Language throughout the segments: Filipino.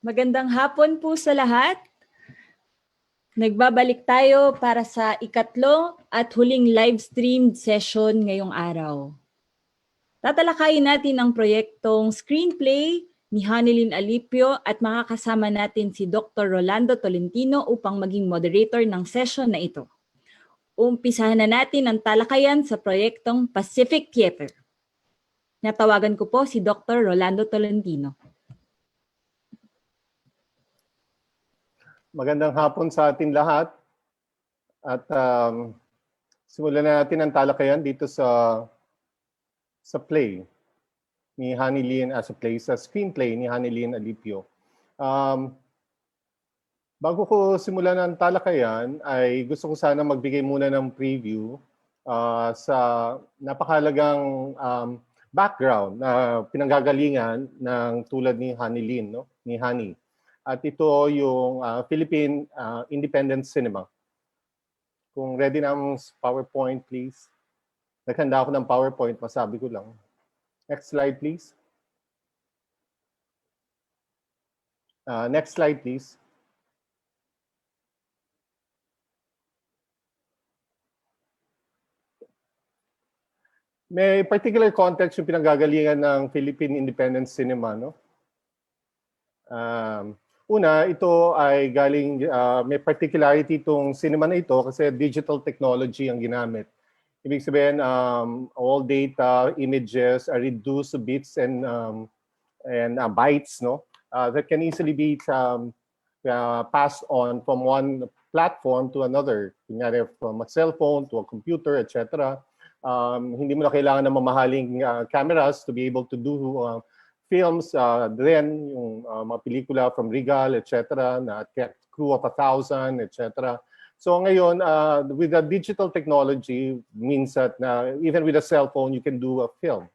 Magandang hapon po sa lahat. Nagbabalik tayo para sa ikatlo at huling live streamed session ngayong araw. Tatalakayin natin ang proyektong screenplay ni Hanilyn Alipio at makakasama natin si Dr. Rolando Tolentino upang maging moderator ng session na ito. Umpisahan na natin ang talakayan sa proyektong Pacific Theater. Natawagan ko po si Dr. Rolando Tolentino. Magandang hapon sa atin lahat at simulan na natin ang talakayan dito sa play ni Hanilyn sa screenplay ni Hanilyn Alipio. Bago ko simulan ang talakayan ay gusto ko sana magbigay muna ng preview sa napakahalagang background na pinanggagalingan ng tulad ni Hanilyn, no? Ni Hani. At ito yung Philippine independent cinema. Kung ready na ang PowerPoint, please. Naghanda ako ng PowerPoint, masabi ko lang. Next slide, please. Next slide, please. May particular context yung pinanggagalingan ng Philippine independent cinema, no? Una, ito ay galing, may particularity itong cinema na ito kasi digital technology ang ginamit. Ibig sabihin, all data, images are reduced to bits and bytes, no? That can easily be passed on from one platform to another. Kunyari, from a cell phone to a computer, etc. Hindi mo na kailangan ng mamahaling cameras to be able to do films, then yung mga pelikula from Regal, etc., na Crew of 1,000, etc. So ngayon, with the digital technology, means that even with a cell phone, you can do a film.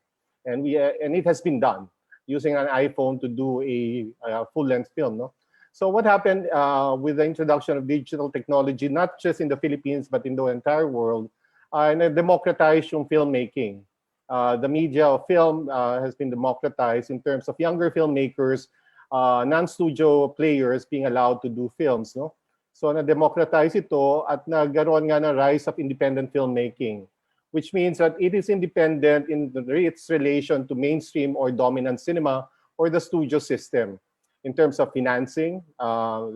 And it has been done using an iPhone to do a full-length film. No? So what happened with the introduction of digital technology, not just in the Philippines, but in the entire world, na-democratize yung filmmaking. The media of film has been democratized in terms of younger filmmakers, non-studio players being allowed to do films. No? So na-democratize ito at nagkaroon nga ng rise of independent filmmaking, which means that it is independent in its relation to mainstream or dominant cinema or the studio system. In terms of financing,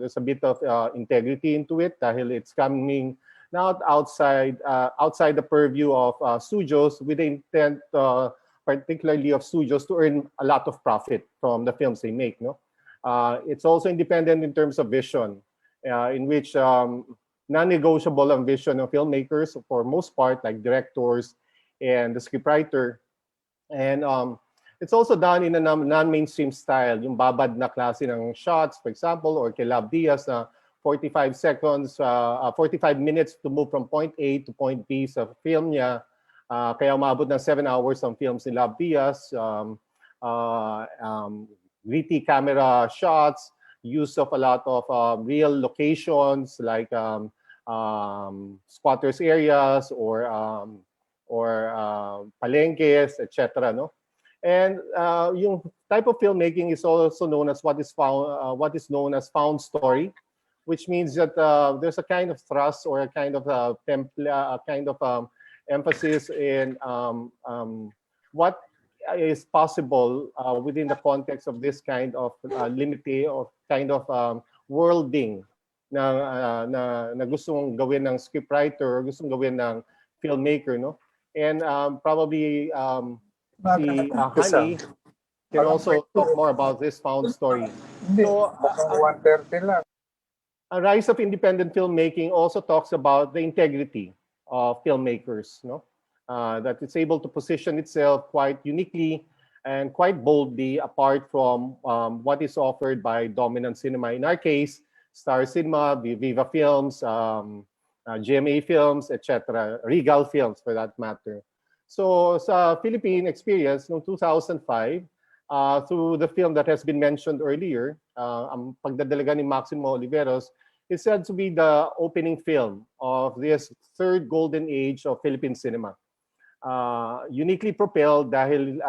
there's a bit of integrity into it dahil it's coming not outside the purview of studios with the intent, particularly of studios, to earn a lot of profit from the films they make. No, it's also independent in terms of vision, in which non-negotiable ang vision of filmmakers for most part, like directors and the scriptwriter, and it's also done in a non-mainstream style, yung babad na klase ng shots, for example, or kay Love Diaz na 45 seconds, 45 minutes to move from point A to point B sa film niya. Kaya umabot ng 7 hours ang films ni Love Diaz. Gritty camera shots, use of a lot of real locations like squatters areas or palengkes, etc. No? And yung type of filmmaking is also known as what is known as found story, which means that there's a kind of thrust or a kind of emphasis in what is possible within the context of this kind of limited or kind of worlding na gustong gawin ng scriptwriter or gustong gawin ng filmmaker, no? And probably si Hani can also talk more about this found story. So, 130 lang. A rise of independent filmmaking also talks about the integrity of filmmakers, no? That it's able to position itself quite uniquely and quite boldly apart from what is offered by dominant cinema. In our case, Star Cinema, Viva Films, GMA Films, etc., Regal Films for that matter. So sa Philippine experience, noong 2005, through the film that has been mentioned earlier, ang pagdadalaga ni Maximo Oliveros, is said to be the opening film of this third golden age of Philippine cinema. Uniquely propelled dahil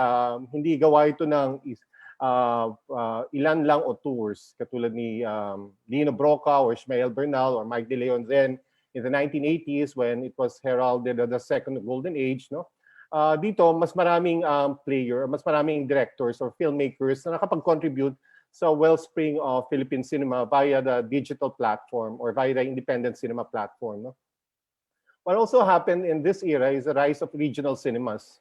hindi gawa ito ng ilan lang o tours, katulad ni Lino Broca or Ishmael Bernal or Mike De Leon then in the 1980s when it was heralded as the second golden age, no? Dito, mas maraming mas maraming directors or filmmakers na nakapag-contribute sa wellspring of Philippine cinema via the digital platform or via the independent cinema platform, no? What also happened in this era is the rise of regional cinemas.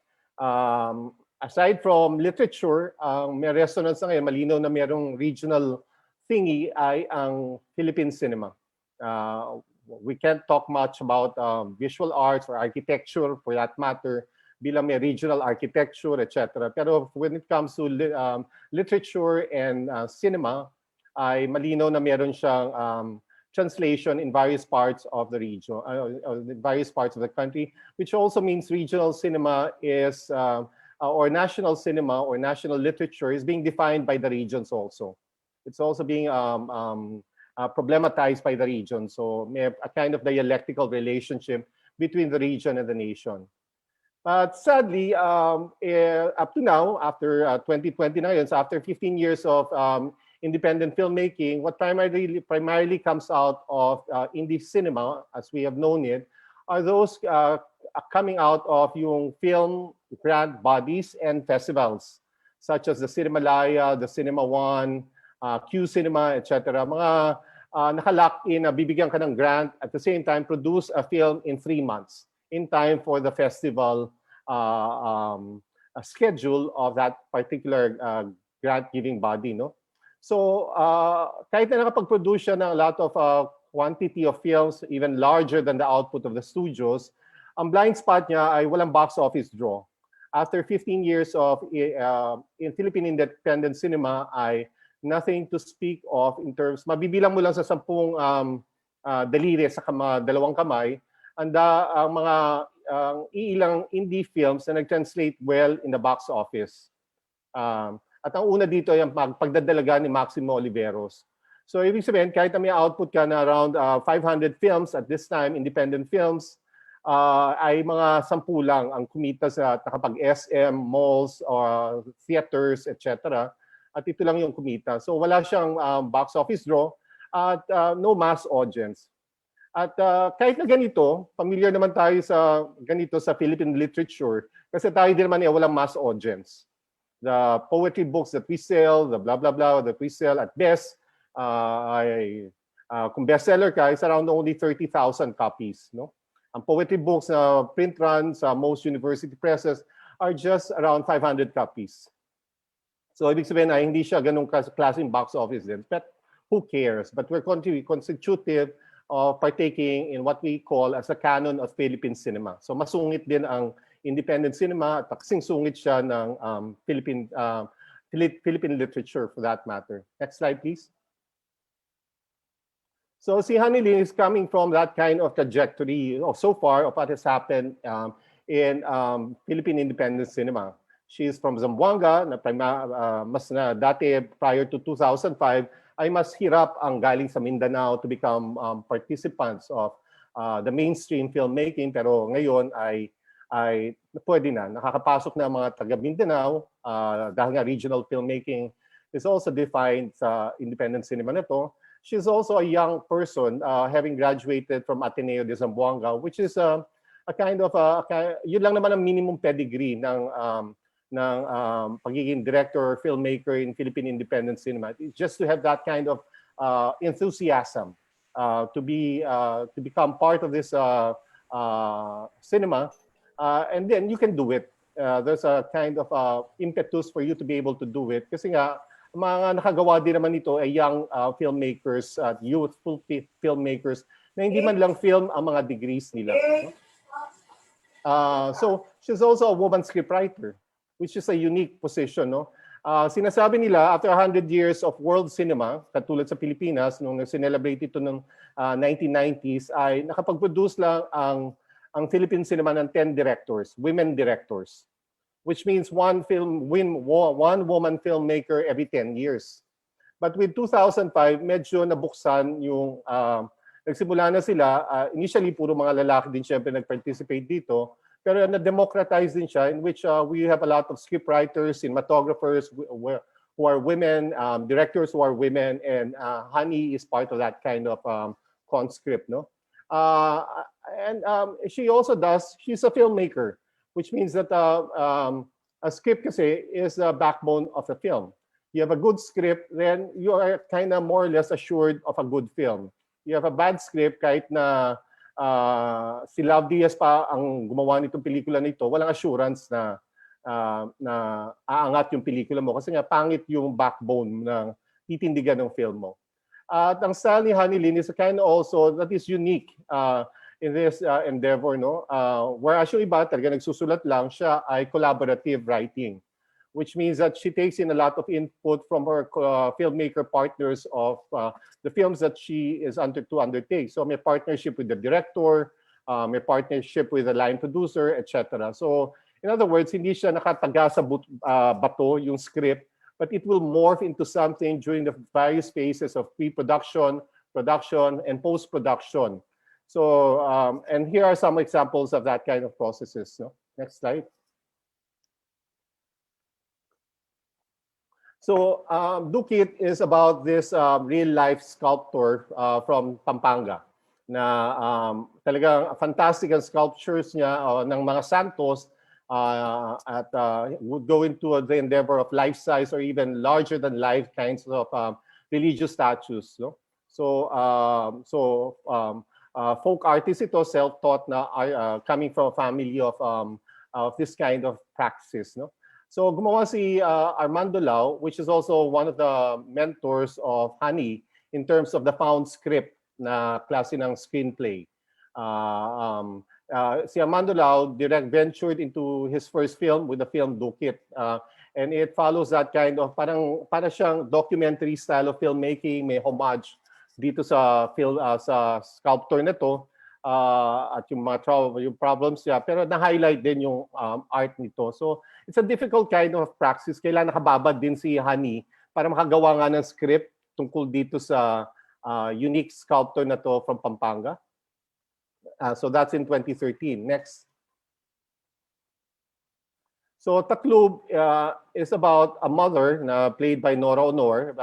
Aside from literature, may resonance na ngayon, malinaw na mayroong regional thingy ay ang Philippine cinema. We can't talk much about visual arts or architecture for that matter, bilang may regional architecture, etc. Pero when it comes to literature and cinema, ay malinaw na meron siyang translation in various parts of the region, various parts of the country, which also means regional cinema is, or national cinema or national literature is being defined by the regions also. It's also being problematized by the region. So may have a kind of dialectical relationship between the region and the nation. But sadly, up to now, after 2029, so after 15 years of independent filmmaking, what primarily comes out of indie cinema, as we have known it, are those coming out of yung film grant bodies and festivals, such as the Cinemalaya, the Cinema One, Q Cinema, etc. Mga nakalock in, bibigyan ka ng grant, at the same time, produce a film in 3 months, in time for the festival schedule of that particular grant-giving body, no? So, kahit na nakapag-produce siya ng a lot of quantity of films, even larger than the output of the studios, ang blind spot niya ay walang box office draw. After 15 years of in Philippine independent cinema, ay nothing to speak of in terms, mabibilang mo lang sa 10 daliri sa dalawang kamay, ang mga iilang indie films na nag-translate well in the box office. At ang una dito ay ang pagdadalaga ni Maximo Oliveros. So ibig sabihin, kahit na may output ka na around 500 films at this time, independent films, ay mga 10 lang ang kumita sa nakapag-SM, malls, or theaters, etc. At ito lang yung kumita. So wala siyang box office draw at no mass audience. At kahit na ganito, familiar naman tayo sa ganito sa Philippine literature kasi tayo din naman walang mass audience. The poetry books that we sell, the blah, blah, blah that we sell at best, kung bestseller ka, is around only 30,000 copies. No? Ang poetry books na print run sa most university presses are just around 500 copies. So ibig sabihin ay hindi siya ganung klaseng box office din. But who cares? But we're constitutive of partaking in what we call as a canon of Philippine cinema. So masungit din ang independent cinema at kasing sungit siya ng Philippine literature for that matter. Next slide, please. So si Hanilin is coming from that kind of trajectory so far of what has happened in Philippine independent cinema. She is from Zamboanga, mas na dati prior to 2005, ay mas hirap ang galing sa Mindanao to become participants of the mainstream filmmaking, pero ngayon ay pwede na. Nakakapasok na mga taga Mindanao dahil nga regional filmmaking is also defined sa independent cinema na to. She's also a young person having graduated from Ateneo de Zamboanga, which is a kind of yun lang naman ang minimum pedigree ng pagiging director or filmmaker in Philippine independent cinema. Just to have that kind of enthusiasm to become part of this cinema, and then you can do it. There's a kind of impetus for you to be able to do it. Kasi nga, mga nakagawa din naman ito ay young filmmakers, youthful filmmakers, na hindi man lang film ang mga degrees nila. So she's also a woman scriptwriter, which is a unique position. No? Sinasabi nila, after 100 years of world cinema, katulad sa Pilipinas, nung sinelebrate ito ng 1990s, ay nakapag-produce lang ang Philippine cinema ng 10 directors, women directors, which means one woman filmmaker every 10 years. But with 2005, medyo nabuksan yung, nagsimula na sila, initially puro mga lalaki din syempre nag-participate dito, pero na-democratize din siya in which we have a lot of scriptwriters, cinematographers, who are women, directors who are women, and Honey is part of that kind of conscript, no? She also she's a filmmaker, which means that a script kasi is the backbone of the film. You have a good script, then you are kind of more or less assured of a good film. You have a bad script, kahit na si Love Diaz pa ang gumawa nitong pelikula nito, walang assurance na aangat yung pelikula mo kasi nga pangit yung backbone ng titindigan ng film mo. At ang style ni Honey Lin is a kind also that is unique in this endeavor, no? Whereas yung iba talaga nagsusulat lang, siya ay collaborative writing, which means that she takes in a lot of input from her filmmaker partners of the films that she is to undertake. So may partnership with the director, may partnership with the line producer, etc. So in other words, hindi siya nakataga sa bato yung script, but it will morph into something during the various phases of pre-production, production, and post-production. So, and here are some examples of that kind of processes. No? Next slide. So, Dukit is about this real-life sculptor from Pampanga na talagang fantastic ang sculptures niya ng mga santos would go into the endeavor of life-size or even larger-than-life kinds of religious statues. No? So, folk artist ito, self-taught na coming from a family of this kind of practices. No? So gumawa si Armando Lau, which is also one of the mentors of Honey in terms of the found script na klase ng screenplay. Si Armando Lau ventured into his first film with the film Dukit. And it follows that kind of para siyang documentary style of filmmaking, may homage dito sa sculptor na to. At yung yung problems niya, pero na-highlight din yung art nito. So it's a difficult kind of practice. Kailangan nakababad din si Honey para makagawa nga ng script tungkol dito sa unique sculptor na to from Pampanga. So that's in 2013. Next. So Taklub is about a mother na played by Nora Honor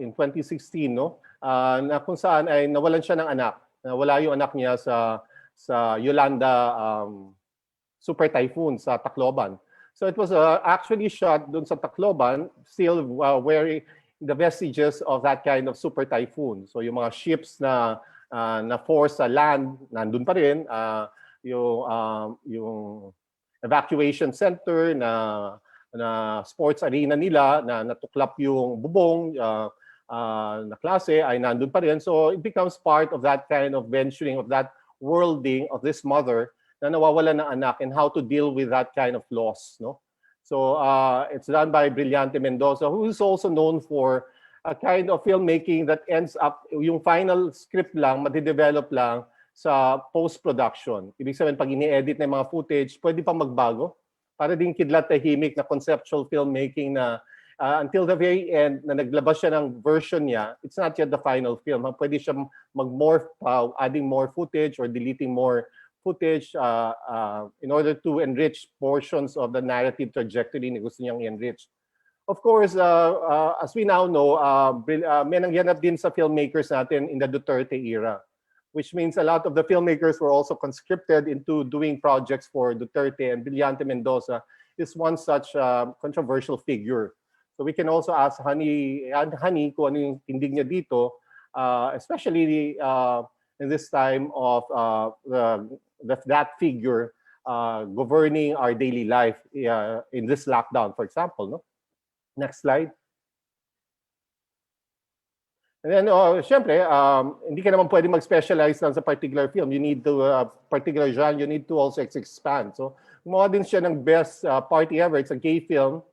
in 2016, no? Na kung saan ay nawalan siya ng anak. Wala yung anak niya sa Yolanda Super Typhoon sa Tacloban. So it was actually shot dun sa Tacloban, still wearing the vestiges of that kind of super typhoon. So yung mga ships na force sa land, nandun pa rin. Yung evacuation center na sports arena nila na natuklap yung bubong, na klase ay nandun pa rin. So it becomes part of that kind of venturing, of that worlding of this mother na nawawala ng anak and how to deal with that kind of loss. No? So it's done by Brillante Mendoza, who is also known for a kind of filmmaking that ends up, yung final script lang, madidevelop lang sa post-production. Ibig sabihin, pag ini-edit na yung mga footage, pwede pang magbago. Para din kidlat tahimik na conceptual filmmaking na until the very end, na naglabas siya ng version niya, it's not yet the final film. Pwede siya mag-morph pa, adding more footage or deleting more footage in order to enrich portions of the narrative trajectory na gusto niyang i-enrich. Of course, as we now know, may nangyanap din sa filmmakers natin in the Duterte era, which means a lot of the filmmakers were also conscripted into doing projects for Duterte, and Brillante Mendoza is one such controversial figure. So we can also ask Honey kung ano yung tindig niya dito, especially in this time of that figure governing our daily life in this lockdown, for example. No? Next slide. And then, syempre, hindi ka naman pwede mag-specialize lang sa particular film. You need to, particular genre, you need to also expand. So, gumawa din siya ng best party ever. It's a gay film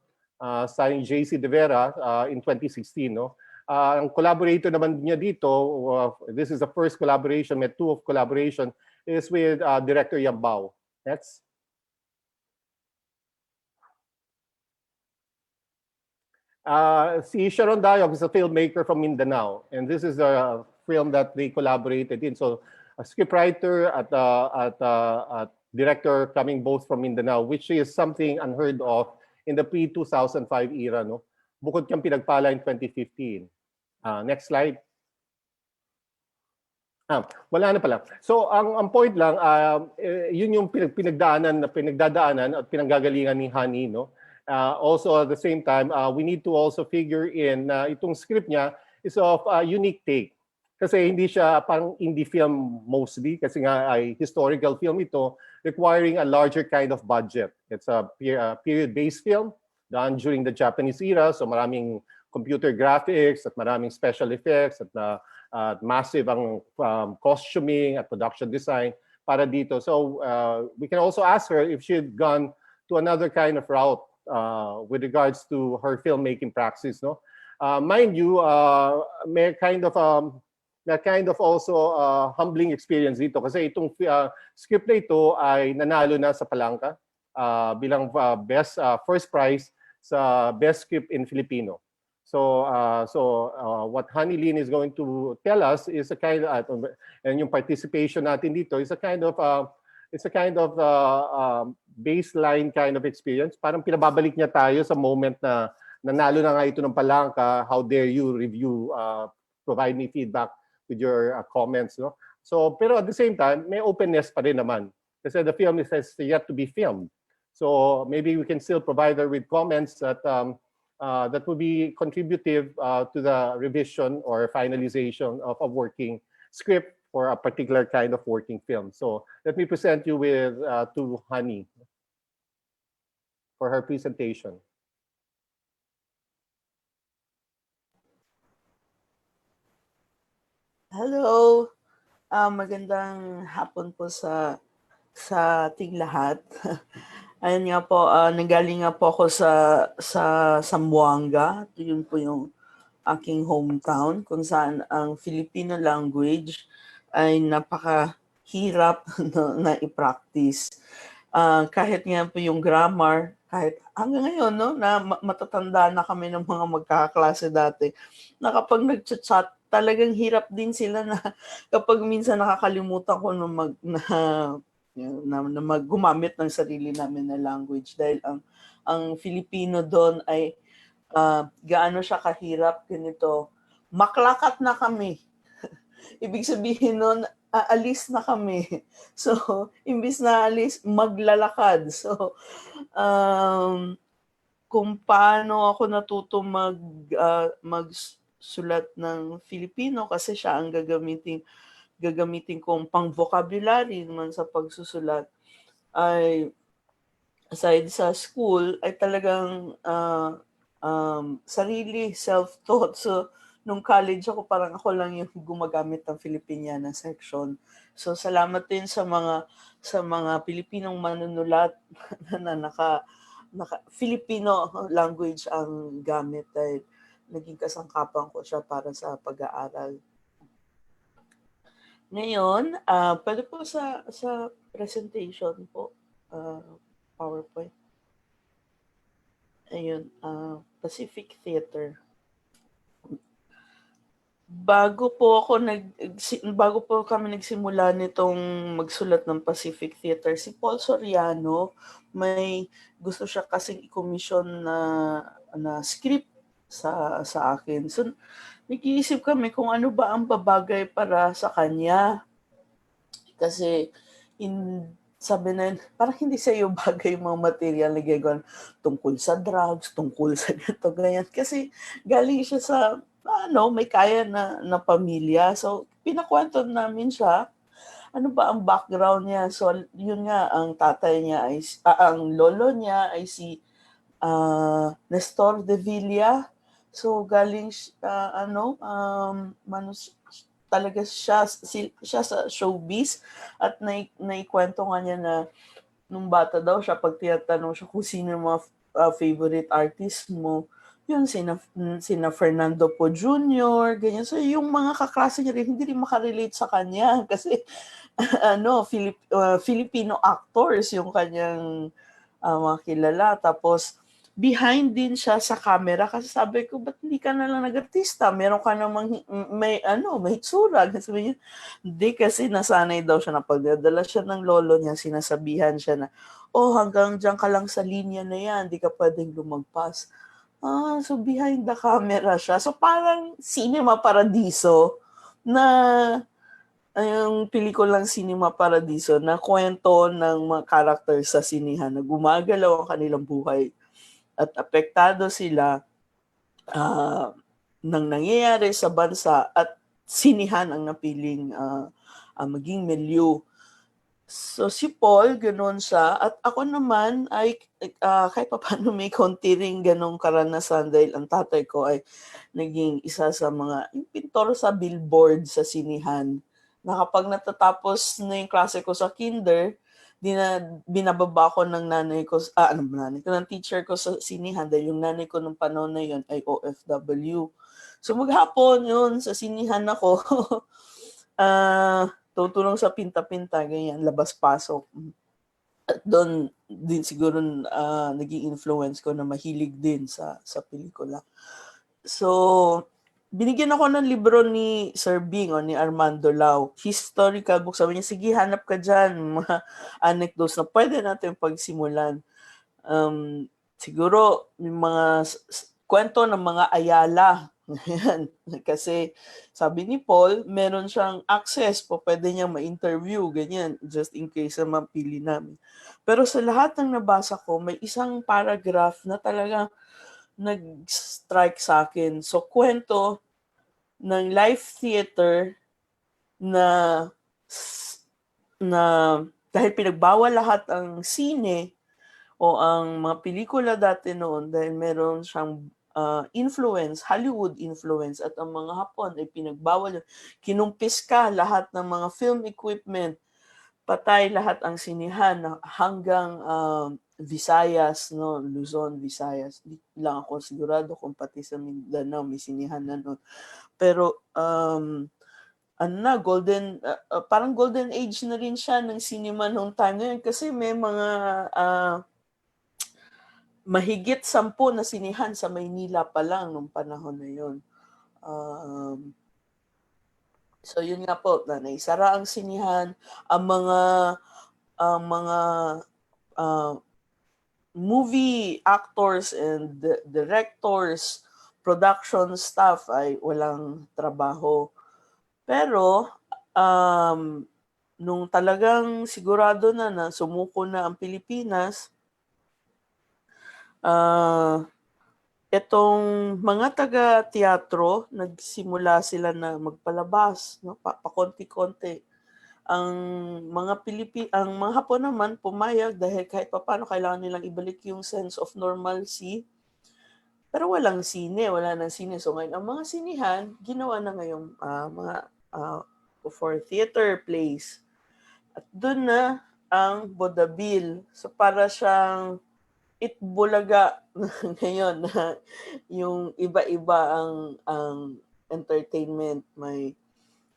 starring JC De Vera in 2016. No? Ang collaborator naman niya dito, this is the first collaboration, may two of collaboration, is with director Yambao. Next. Si Sharon Dayog is a filmmaker from Mindanao, and this is a film that they collaborated in. So, a scriptwriter at director coming both from Mindanao, which is something unheard of in the pre-2005 era. No? Bukod Kang Pinagpala in 2015. Next slide. Wala na pala. So ang point lang, yun yung pinagdadaanan at pinanggagalingan ni Honey, no? Also at the same time, we need to also figure in na itong script niya is of unique take. Kasi hindi siya parang indie film mostly, kasi nga ay historical film ito, requiring a larger kind of budget. It's a period-based film done during the Japanese era, so maraming computer graphics at maraming special effects at massive ang costuming at production design para dito. So we can also ask her if she had gone to another kind of route with regards to her filmmaking practice, no? Mind you, may kind of also humbling experience dito kasi itong script na ito ay nanalo na sa Palangka bilang first prize sa Best Script in Filipino. So what Honey Lin is going to tell us is a kind of, and yung participation natin dito is a kind of baseline kind of experience. Parang pinababalik niya tayo sa moment na nanalo na nga ito ng Palangka. How dare you review, provide me feedback with your comments, no? So pero at the same time, may openness pa rin naman kasi the film is yet to be filmed. So maybe we can still provide her with comments that that would be contributive to the revision or finalization of a working script for a particular kind of working film. So let me present you with to Honey for her presentation. Hello, magandang hapon po sa ating lahat. Ayun nga po, nanggaling nga po ako sa Zamboanga. Yun po yung aking hometown kung saan ang Filipino language ay napakahirap na i-practice. Kahit nga po yung grammar, kahit hanggang ngayon, no, na matatanda na kami ng mga magkakaklase dati, na kapag nag-chat, talagang hirap din sila na kapag minsan nakakalimutan ko na gumamit ng sarili namin na language dahil ang Filipino doon ay gaano siya kahirap ganito. Maklakat na kami. Ibig sabihin nun, aalis na kami. So, imbis na alis, maglalakad. So, kung paano ako natuto magsulat ng Filipino kasi siya ang gagamitin kong pang-vocabulary naman sa pagsusulat ay aside sa school ay talagang sarili, self-taught. So, nung college ako, parang ako lang yung gumagamit ng Filipiniana section. So, salamat din sa mga Pilipinong manunulat na naka Filipino language ang gamit dahil naging kasangkapan ko siya para sa pag-aaral. Ngayon, pwede po sa presentation po, PowerPoint. Ayun, Pacific Theater. Bago po kami nagsimula nitong magsulat ng Pacific Theater, si Paul Soriano, may gusto siya kasing i-commission na script sa akin. So, nag-iisip kami kung ano ba ang babagay para sa kanya. Kasi, sabi na yun, parang hindi sa iyo bagay yung mga material na gagawin tungkol sa drugs, tungkol sa ganito, ganyan. Kasi, galing siya sa, may kaya na pamilya. So, pinakwento namin siya, ano ba ang background niya. So, yun nga, ang tatay niya, ang lolo niya ay si Nestor de Villa. So galing talaga siya sa showbiz at naikwento nga niya na nung bata daw siya pag tinatanong siya kung sino yung mga favorite artist mo, yun sina Fernando Po Jr., ganyan. So yung mga kaklase niya rin hindi rin makarelate sa kanya kasi Filipino actors yung kanyang mga kilala. Tapos behind din siya sa camera kasi sabi ko, ba't hindi ka na lang nag-artista? Meron ka namang may hitsura. Sabi niya, hindi kasi nasanay daw siya na pagdadala siya ng lolo niya, sinasabihan siya na, hanggang dyan ka lang sa linya na yan, hindi ka pwedeng lumagpas. So behind the camera siya. So parang Cinema Paradiso na yung pelikulang Cinema Paradiso na kwento ng mga characters sa sinihan na gumagalaw ang kanilang buhay at apektado sila ng nangyayari sa bansa at sinihan ang napiling maging milieu. So si Paul, ganoon siya. At ako naman ay kahit pa paano may konti rin ganong karanasan dahil ang tatay ko ay naging isa sa mga pintor sa billboard sa sinihan. Na kapag natatapos na yung klase ko sa kinder, binababa ko ng nanay ko, ng teacher ko sa sinihan dahil yung nanay ko nung panahon na yun ay OFW. So maghapon yun, sa sinihan ako. Tutulong sa pinta-pinta, ganyan, labas-pasok. At doon din siguro naging influence ko na mahilig din sa pelikula. So, binigyan ako ng libro ni Sir Bing o ni Armando Lau. Historical book. Sabi niya, sige, hanap ka dyan. Mga anecdotes na pwede natin pagsimulan. Siguro, yung mga kwento ng mga Ayala. Kasi sabi ni Paul, meron siyang access po, pwede niyang ma-interview, ganyan, just in case na mapili namin. Pero sa lahat ng nabasa ko, may isang paragraph na talagang nag-strike sa akin. So, kwento ng live theater na dahil pinagbawal lahat ang sine o ang mga pelikula dati noon dahil meron siyang influence, Hollywood influence, at ang mga Hapon ay pinagbawal. Kinumpis ka lahat ng mga film equipment, patay lahat ang sinihan hanggang Visayas, no, Luzon, Visayas. Di lang ako sigurado kung pati sa Mindanao may sinihan na noon. Pero parang golden age na rin siya ng cinema noong time na yun kasi may mga mahigit 10 na sinihan sa Maynila pa lang nung panahon na yun. So yun nga po, na naisara ang sinihan, ang mga movie actors and directors, production staff ay walang trabaho. Pero nung talagang sigurado na sumuko na ang Pilipinas, itong mga taga-teatro, nagsimula sila na magpalabas, no? Pakonti-konti. Ang mga Hapon naman pumayag dahil kahit papaano kailangan nilang ibalik yung sense of normalcy. Pero wala nang sine. So ngayon, ang mga sinihan, ginawa na ngayong for theater plays. At doon na ang Bodabil. So para siyang Itbulaga ngayon na yung iba-iba ang entertainment.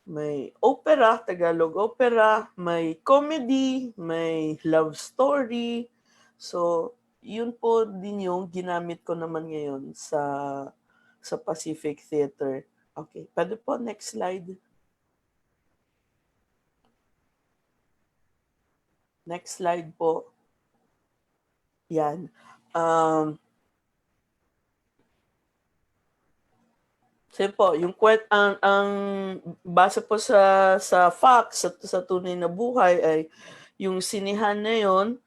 May opera, Tagalog opera, may comedy, may love story. So, yun po din yung ginamit ko naman ngayon sa Pacific Theater. Okay, pwede po next slide. Next slide po. Yan. Sige po, yung ang base po sa facts, sa tunay na buhay ay yung sinihan na yon,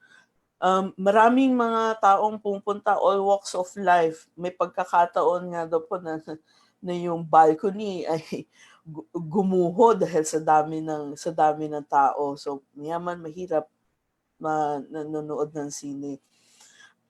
maraming mga taong pupunta, all walks of life. May pagkakataon nga daw po na yung balcony ay gumuho dahil sa dami ng tao. So, mayaman, mahirap nanonood ng sine.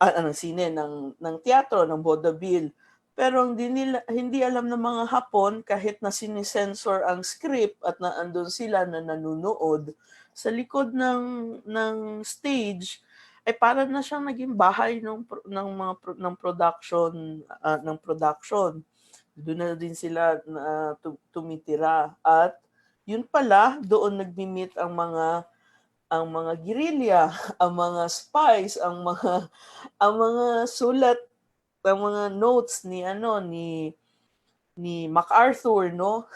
Ng teatro, ng vaudeville. Pero hindi alam ng mga Hapon, kahit na sinisensor ang script at naandun sila na nanonood, sa likod ng stage, ay para na siyang naging bahay ng production. Doon na din sila tumitira. At yun pala, doon nagmi-meet ang mga guerrilla, ang mga spies, ang mga sulat, ang mga notes ni MacArthur, no?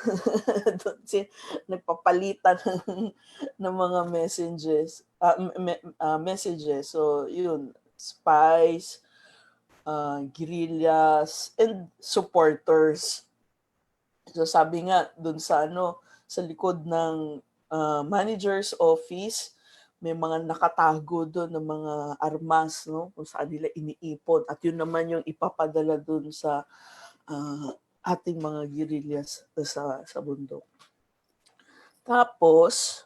Nagpapalitan ng mga messages. So, yun, spies, guerrillas and supporters. So sabi nga dun sa sa likod ng manager's office, may mga nakatago doon ng mga armas, no, kung saan nila iniipon, at yun naman yung ipapadala doon sa ating mga guerrillas sa bundok. Tapos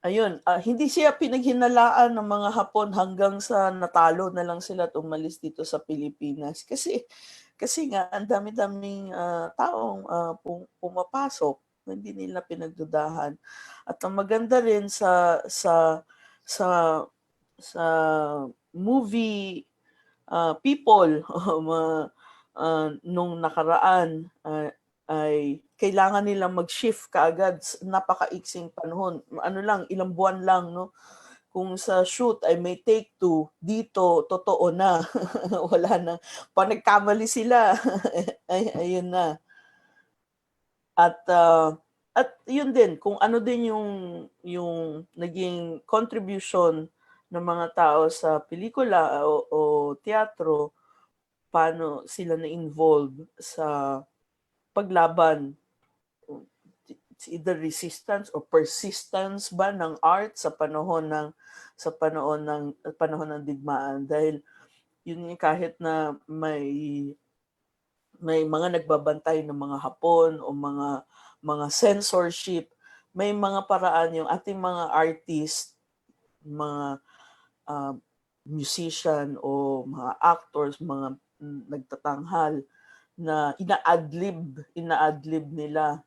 ayun, hindi siya pinaghinalaan ng mga Hapon hanggang sa natalo na lang sila at umalis dito sa Pilipinas. Kasi nga ang dami-daming taong pumapasok, hindi nila pinagdudahan. At ang maganda rin sa sa movie people nung nakaraan ay kailangan nilang mag-shift kaagad, napakaiksing panahon. Ilang buwan lang, no? Kung sa shoot ay may take 2, dito, totoo na. Wala na. Pag nagkamali sila, ayun na. At yun din, kung ano din yung naging contribution ng mga tao sa pelikula o teatro, paano sila na-involve sa paglaban, it's either resistance or persistence ba ng art sa panahon ng digmaan, dahil yun kahit na may mga nagbabantay ng mga Hapon o mga censorship, may mga paraan yung ating mga artist, mga musician o mga actors, mga nagtatanghal na ina-adlib nila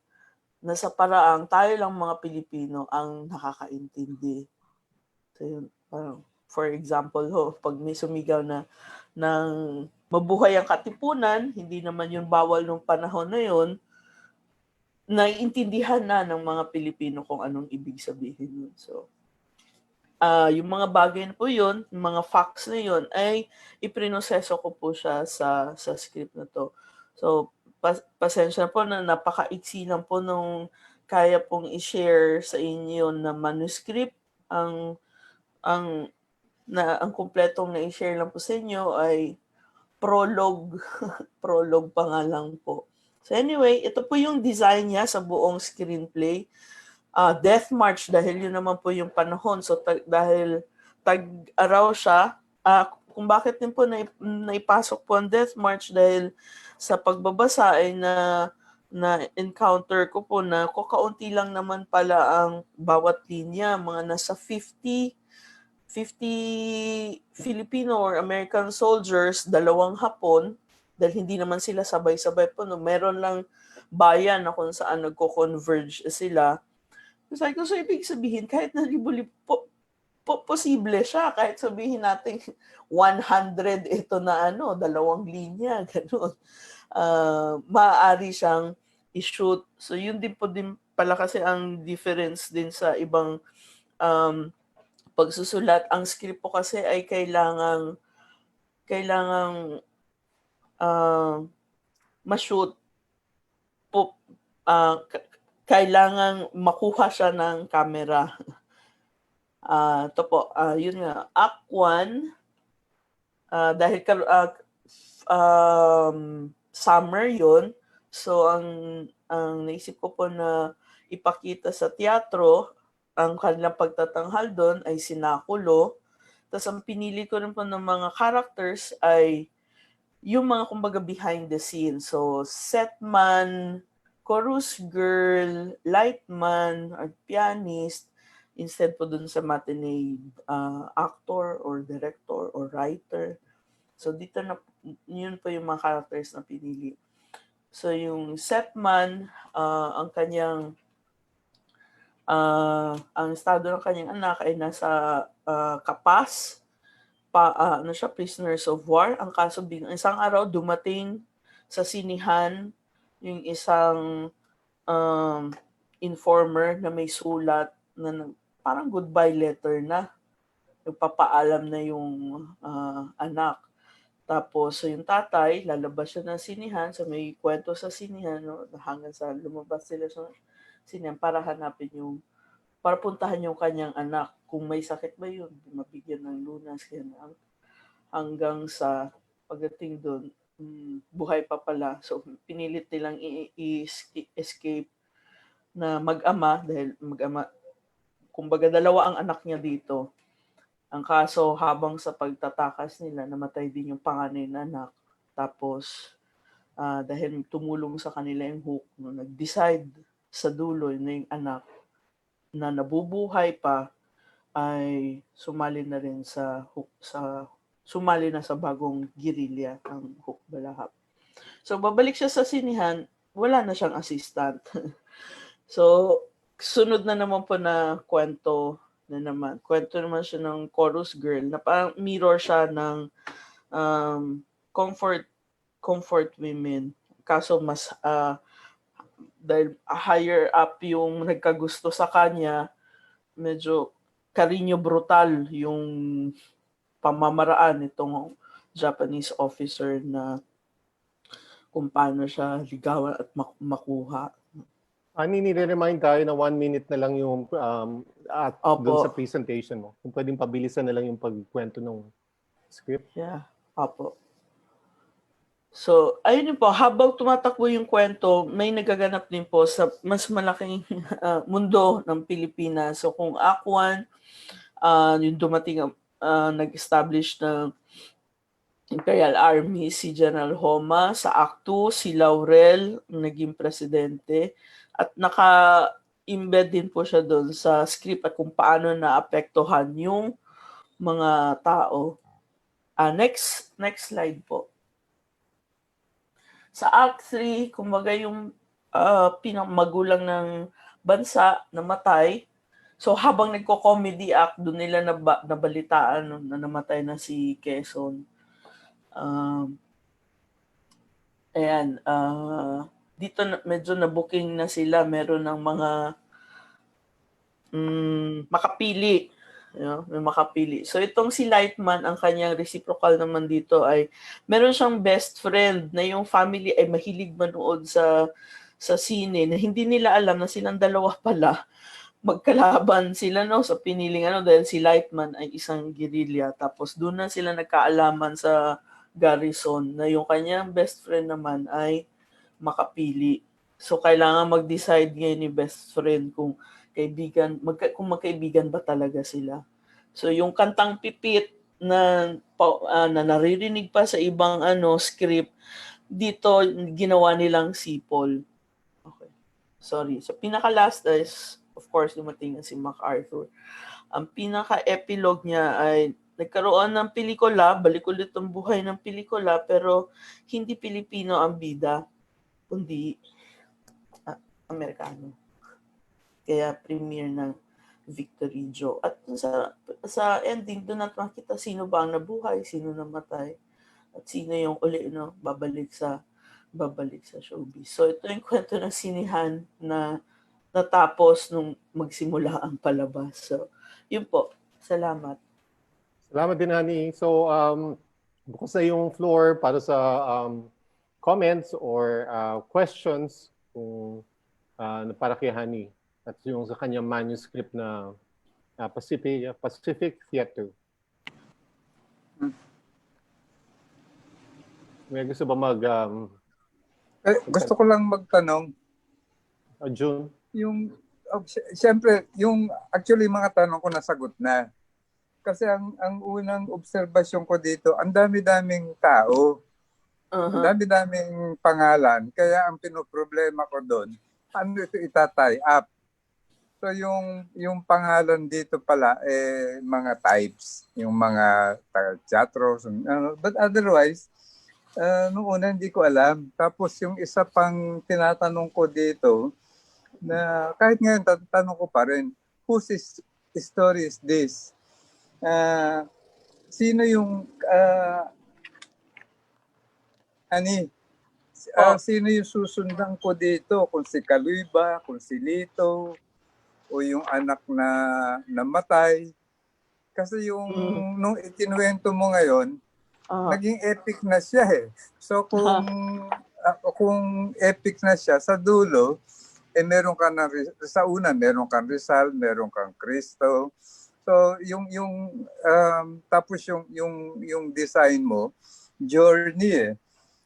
na sa paraang tayo lang mga Pilipino ang nakakaintindi. So yun, for example, pag may sumigaw na ng mabuhay ang katipunan, hindi naman yun bawal nung panahon na yun, naiintindihan na ng mga Pilipino kung anong ibig sabihin yun. So, yung mga bagay na po yun, yung mga facts na yun, ay iprinoseso ko po siya sa script na to. So, pasensya po na napakaiksi lang po nung kaya pong i-share sa inyo na manuscript. Ang kumpletong na-i-share lang po sa inyo ay prologue. Prologue pa nga lang po. So anyway, ito po yung design niya sa buong screenplay. Death March, dahil yun naman po yung panahon. So dahil tag-araw siya, kung bakit din po naipasok po ang Death March, dahil sa pagbabasa ay na-encounter ko po na kakaunti lang naman pala ang bawat linya, mga nasa 50 Filipino or American soldiers, 2 Hapon, dahil hindi naman sila sabay-sabay po. No? Meron lang bayan na kung saan nagko-converge sila. Sabi ko, so ibig sabihin, kahit na libo-libo, posible siya. Kahit sabihin natin 100 ito na 2 linya, gano'n. Maaari siyang i-shoot. So yun din po din pala kasi ang difference din sa ibang pagsusulat. Ang script po kasi ay kailangang ma-shoot po, kailangang makuha siya ng camera. Ito po, yun nga, Act 1, dahil summer yun, so ang naisip ko po na ipakita sa teatro, ang kanilang pagtatanghal doon ay sinakulo. Tapos ang pinili ko rin po ng mga characters ay yung mga kumbaga behind the scenes. So setman, chorus girl, lightman, or pianist, instead po dun sa matinee actor or director or writer. So dito na yun po yung mga characters na pinili. So yung setman, ang kanyang ang estado ng kanyang anak ay nasa Kapas, siya, prisoners of war. Ang kaso isang araw dumating sa sinihan yung isang informer na may sulat na parang goodbye letter na. Nagpapaalam na yung anak. Tapos so yung tatay, lalabas siya ng sinihan, so may kwento sa sinihan, no? Hanggang sa lumabas sila sa sinihan para hanapin para puntahan yung kanyang anak. Kung may sakit ba yun, mabigyan ng lunas. hanggang sa pagdating doon, buhay pa pala. So pinilit nilang i-escape na mag-ama dahil mag-ama, kumbaga dalawa ang anak niya dito. Ang kaso habang sa pagtatakas nila, namatay din yung panganay na anak. Tapos dahil tumulong sa kanila yung hook, no, nag-decide sa dulo na yung anak na nabubuhay pa ay sumali na rin sumali na sa bagong girilya ang Hook Balahap. So babalik siya sa sinihan, wala na siyang assistant. So sunod na naman po na kwento naman siya ng chorus girl na parang mirror siya ng comfort women. Kaso mas dahil higher up yung nagkagusto sa kanya, medyo karinyo brutal yung pamamaraan nitong Japanese officer na kung paano siya ligawan at makuha. Nire-remind tayo na 1 minute na lang yung doon sa presentation mo. Kung pwedeng pabilisan na lang yung pagkwento ng script. Yeah, opo. So, ayun po, habang tumatakbo yung kwento, may nagaganap din po sa mas malaking mundo ng Pilipinas. So, kung Act 1, yung dumating, nag-establish ng Imperial Army, si General Homa. Sa Act 2, si Laurel, naging presidente. At naka-embed din po siya doon sa script at kung paano naapektuhan yung mga tao. Next slide po. Sa Act 3, kumbaga yung pinamagulang ng bansa namatay. So habang nagko-comedy act, doon nila nabalitaan na namatay na si Quezon. Dito medyo na-booking na sila. Meron ng mga makapili. May makapili. So itong si Lightman, ang kanyang reciprocal naman dito ay meron siyang best friend na yung family ay mahilig manood sa sine na hindi nila alam na silang dalawa pala magkalaban sila sa piniling dahil si Lightman ay isang guerrilla, tapos doon na sila nagkaalaman sa garrison na yung kanyang best friend naman ay makapili. So kailangan mag-decide ngayon ni best friend kung magkaibigan ba talaga sila. So yung kantang Pipit na naririnig pa sa ibang script, dito ginawa nilang sipol. Okay. Sorry. So pinaka-last is, of course, dumating na si MacArthur. Ang pinaka-epilogue niya ay nagkaroon ng pelikula, balik ulit ang buhay ng pelikula, pero hindi Pilipino ang bida, kundi Amerikano. Kaya premiere ng Victory Joe. At sa ending, doon natin makita sino ba ang nabuhay, sino namatay, at sino yung uli babalik sa showbiz. So ito yung kwento ng sinihan na natapos nung magsimula ang palabas. So yun po. Salamat. Salamat din, Honey. So bukas na yung floor para sa comments or questions para kay Honey. At yung sa kanyang manuscript na Pacific Theater. May gusto ba gusto ko lang magtanong. June? Siyempre, actually mga tanong ko nasagot na. Kasi ang unang obserbasyon ko dito, ang dami-daming tao. Ang dami-daming pangalan. Kaya ang pinoproblema ko doon, paano ito itatay up? So yung pangalan dito pala mga types, yung mga teatro, but otherwise noong una hindi ko alam. Tapos yung isa pang tinatanong ko dito na kahit ngayon tatanong ko pa rin, whose story is this? Sino yung sino yung susundan ko dito? Kung si Kaloy ba, kung si Lito, o yung anak na namatay. Kasi nung ikinuwento mo ngayon, naging epic na siya eh. So kung epic na siya, sa dulo, meron ka sa una, meron kang Rizal, meron kang Cristo, So tapos yung design mo, journey eh.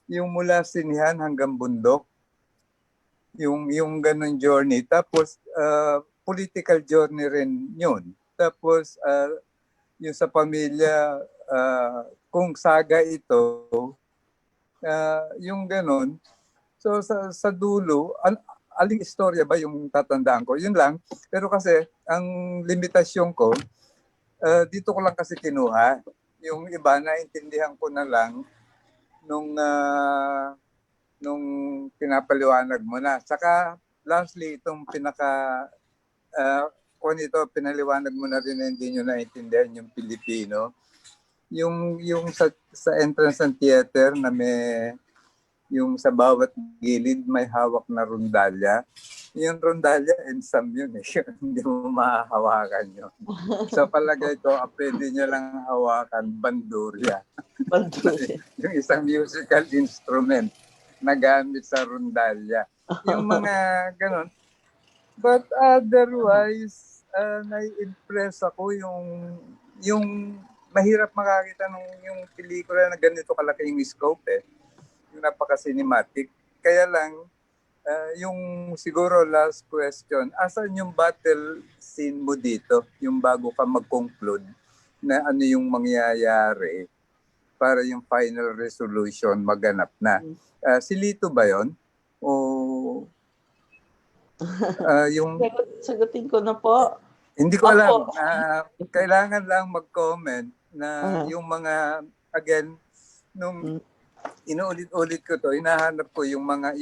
Yung mula sinihan hanggang bundok, yung ganun journey. Tapos political journey rin yun. Tapos yung sa pamilya, kung saga ito, yung ganun. So sa dulo, aling istorya ba yung tatandaan ko? Yun lang. Pero kasi ang limitasyon ko, dito ko lang kasi kinuha. Yung iba, naintindihan ko na lang nung pinapaliwanag mo na. Saka lastly, itong kung ito, pinaliwanag mo na rin na hindi nyo naintindihan yung Pilipino. Yung sa entrance ng theater na may yung sa bawat gilid may hawak na rondalya. Yung rondalya, ensam yun eh. Hindi mo mahahawakan yun. Sa palagay ko, pwede nyo lang hawakan bandurya. Bandurya. Yung isang musical instrument na gamit sa rondalya. Yung mga ganun. But otherwise, nai-impress ako yung mahirap makakita yung pelikula na ganito kalaki yung scope eh. Yung napaka-cinematic. Kaya lang, yung siguro last question, asan yung battle scene mo dito? Yung bago ka mag-conclude na ano yung mangyayari para yung final resolution maganap na. Si Lito ba yon? O yung... Sagutin ko na po. Hindi ko alam. Kailangan lang mag-comment na yung mga, again, nung inuulit-ulit ko to, hinahanap ko yung mga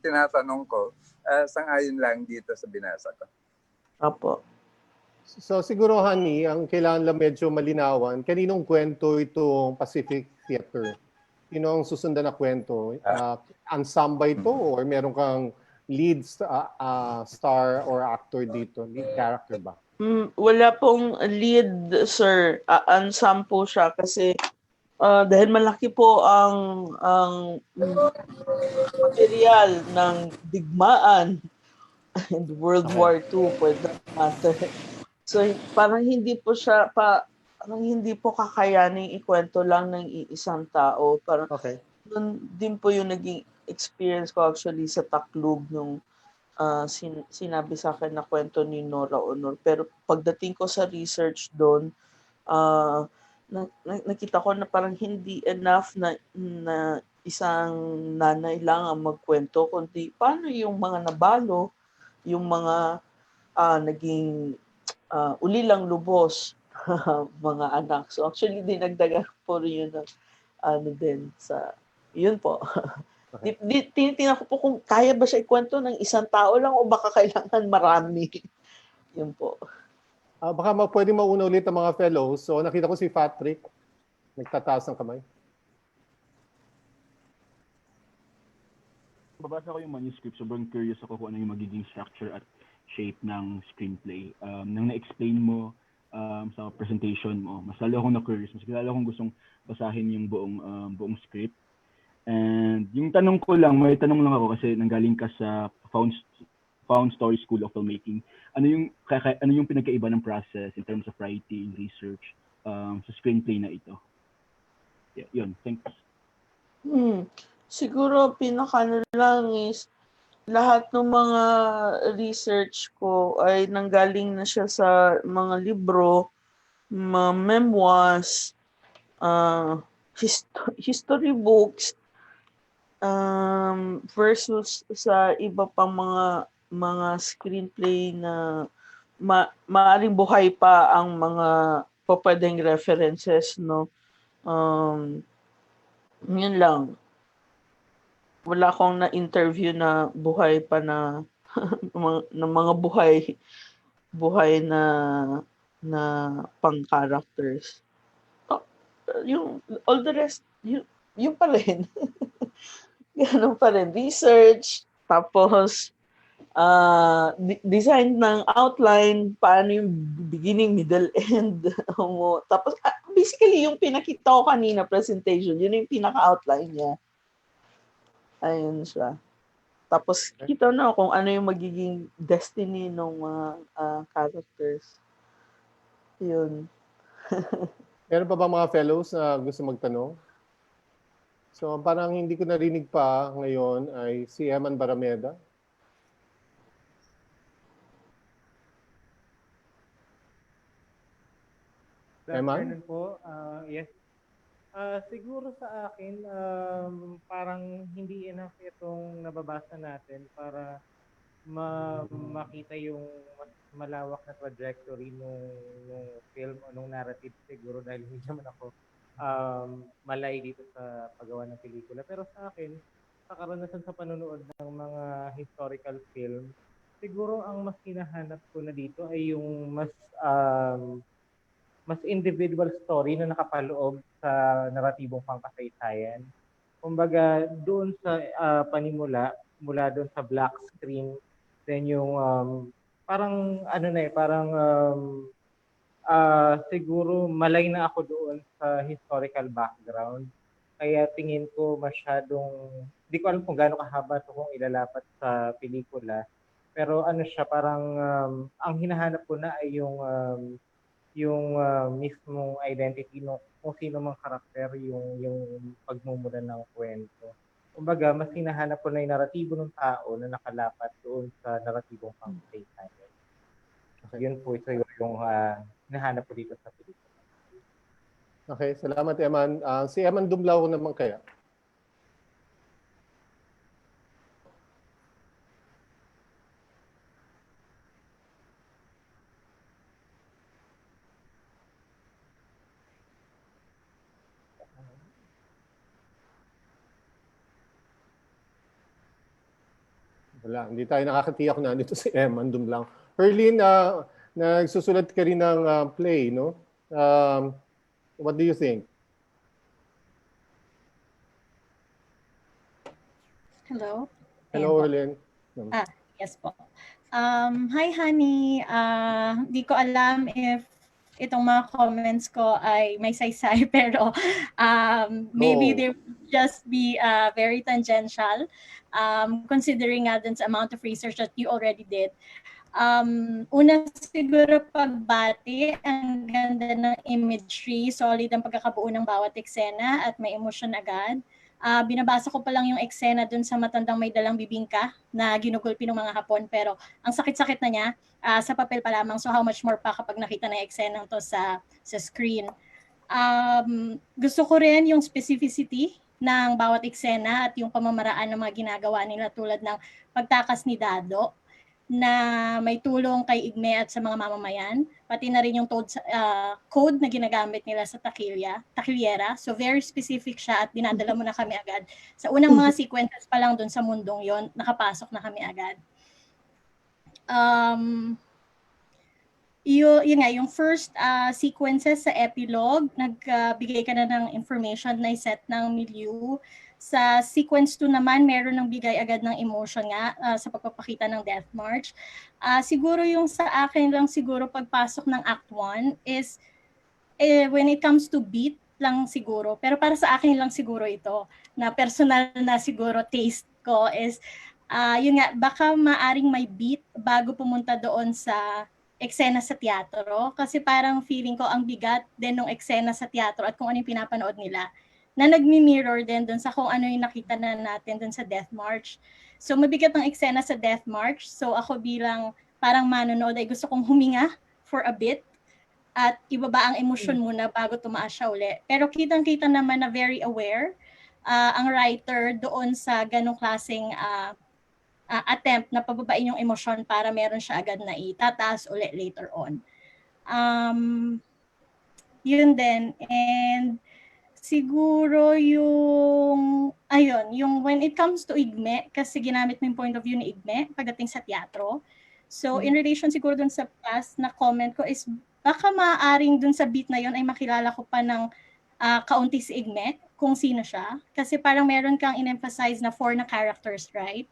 tinatanong ko, sang-ayon lang dito sa binasa ko. Apo. So siguro, Honey, ang kailangan lang medyo malinawan, kaninong kwento itong Pacific Theater? Sino ang susundan na kwento? Ensemble ito or meron kang lead star or actor dito? Lead character ba? Wala pong lead, sir. Ensemble siya kasi dahil malaki po ang material ng digmaan and World War II for that matter. So parang hindi po kakayaning ikwento lang ng isang tao. Parang doon din po yung naging experience ko actually sa Taklog nung sinabi sa akin na kwento ni Nora Honor. Pero pagdating ko sa research doon, nakita ko na parang hindi enough na isang nanay lang ang magkwento, kundi paano yung mga nabalo, yung mga naging ulilang lubos mga anak. So actually dinagdagan po rin yun din sa yun po. Tinitingnan ko po kung kaya ba siya ikwento ng isang tao lang o baka kailangan marami. Yun po. Baka pwede mauna ulit ang mga fellows. So nakita ko si Patrick. Nagtataas ng kamay. Babasa ko yung manuscript. Sobrang curious ako kung ano yung magiging structure at shape ng screenplay. Nang na-explain mo sa presentation mo, mas lalo akong na-curious. Mas lalo akong gustong basahin yung buong script. And yung tanong ko lang, may tanong lang ako kasi nanggaling ka sa Found Story School of Filmmaking. Ano yung pinagkaiba ng process in terms of writing, research sa screenplay na ito? Yeah, yun, thanks. Siguro pinaka lang is lahat ng mga research ko ay nanggaling na siya sa mga libro, mga memoirs, history books, versus sa iba pang mga screenplay na maaring buhay pa ang mga pwedeng references, no? Yun lang. Wala akong na-interview na buhay pa na mga buhay na pang-characters. Yung all the rest, yung pa rin. Ganun pa rin. Research, tapos design ng outline, paano yung beginning, middle, end mo. Tapos basically yung pinakita ko kanina presentation, yun yung pinaka-outline niya. Ayun siya. Tapos kita na kung ano yung magiging destiny ng mga characters. Yun. Meron pa ba mga fellows na gusto magtanong? So parang hindi ko narinig pa ngayon ay si Eman Barameda. Good Eman? afternoon po. Yes. Siguro sa akin, parang hindi enough itong nababasa natin para makita yung mas malawak na trajectory nung film o nung narrative siguro dahil hindi naman ako malay dito sa paggawa ng pelikula. Pero sa akin, sa karanasan sa panonood ng mga historical film, siguro ang mas hinahanap ko na dito ay yung mas individual story na nakapaloob sa naratibong pangkasaysayan. Kumbaga, doon sa panimula, mula doon sa black screen, then yung parang ano na parang siguro malay na ako doon sa historical background. Kaya tingin ko masyadong, di ko alam kung gaano kahaba ito kung ilalapat sa pelikula. Pero ano siya, parang ang hinahanap ko na ay yung mismong identity no kung sino mang karakter yung pagmumulan ng kwento. Kumbaga, mas hinahanap ko na yung naratibo ng tao na nakalapat doon sa naratibong pangkasaysayan. Okay. Yun po ito yung hinahanap ko dito sa pelikula. Okay, salamat Eman. Si Eman Dumlao naman kaya? Wala, hindi tayo nakakatiyak na dito si Eman Dumlao. Herlin, nagsusulat ka rin ng play, no? What do you think? Hello. Hello, Herlin. Yes po. Hi, Honey. Di ko alam if itong mga comments ko ay may saysay, pero maybe they will just be very tangential, considering nga dun sa amount of research that you already did. Una siguro pagbati, ang ganda ng imagery, solid ang pagkakabuo ng bawat eksena at may emosyon agad. Binabasa ko pa lang yung eksena dun sa matandang may dalang bibingka na ginugulpi ng mga Hapon, pero ang sakit-sakit na niya sa papel pa lamang, so how much more pa kapag nakita na yung eksena to sa screen. Gusto ko rin yung specificity ng bawat eksena at yung pamamaraan ng mga ginagawa nila, tulad ng pagtakas ni Dado na may tulong kay Igme at sa mga mamamayan, pati na rin yung code na ginagamit nila sa takilyera. So very specific siya at dinadala mo na kami agad. Sa unang mga sequences pa lang dun sa mundong yon, nakapasok na kami agad. Yun nga, yung first sequences sa epilogue, nagbigay ka na ng information na iset ng milieu. Sa sequence 2 naman, meron ng bigay agad ng emotion nga sa pagpapakita ng Death March. Siguro yung sa akin lang siguro pagpasok ng Act 1 is when it comes to beat lang siguro. Pero para sa akin lang siguro ito, na personal na siguro taste ko is, yun nga, baka maaring may beat bago pumunta doon sa eksena sa teatro. Kasi parang feeling ko ang bigat din ng eksena sa teatro at kung ano yung pinapanood nila, na nagmi-mirror din dun sa kung ano yung nakita na natin dun sa Death March. So mabigat ang eksena sa Death March. So ako bilang parang manonood ay gusto kong huminga for a bit at ibaba ang emosyon muna bago tumaas siya uli. Pero kitang-kita naman na very aware ang writer doon sa ganong klaseng attempt na pababain yung emosyon para meron siya agad na itataas uli later on. Yun din. And siguro yung when it comes to Igme, kasi ginamit mo yung point of view ni Igme pagdating sa teatro. So in relation siguro dun sa past na comment ko is baka maaaring dun sa beat na yon ay makilala ko pa ng kaunti si Igme, kung sino siya. Kasi parang meron kang in-emphasize na 4 na characters, right?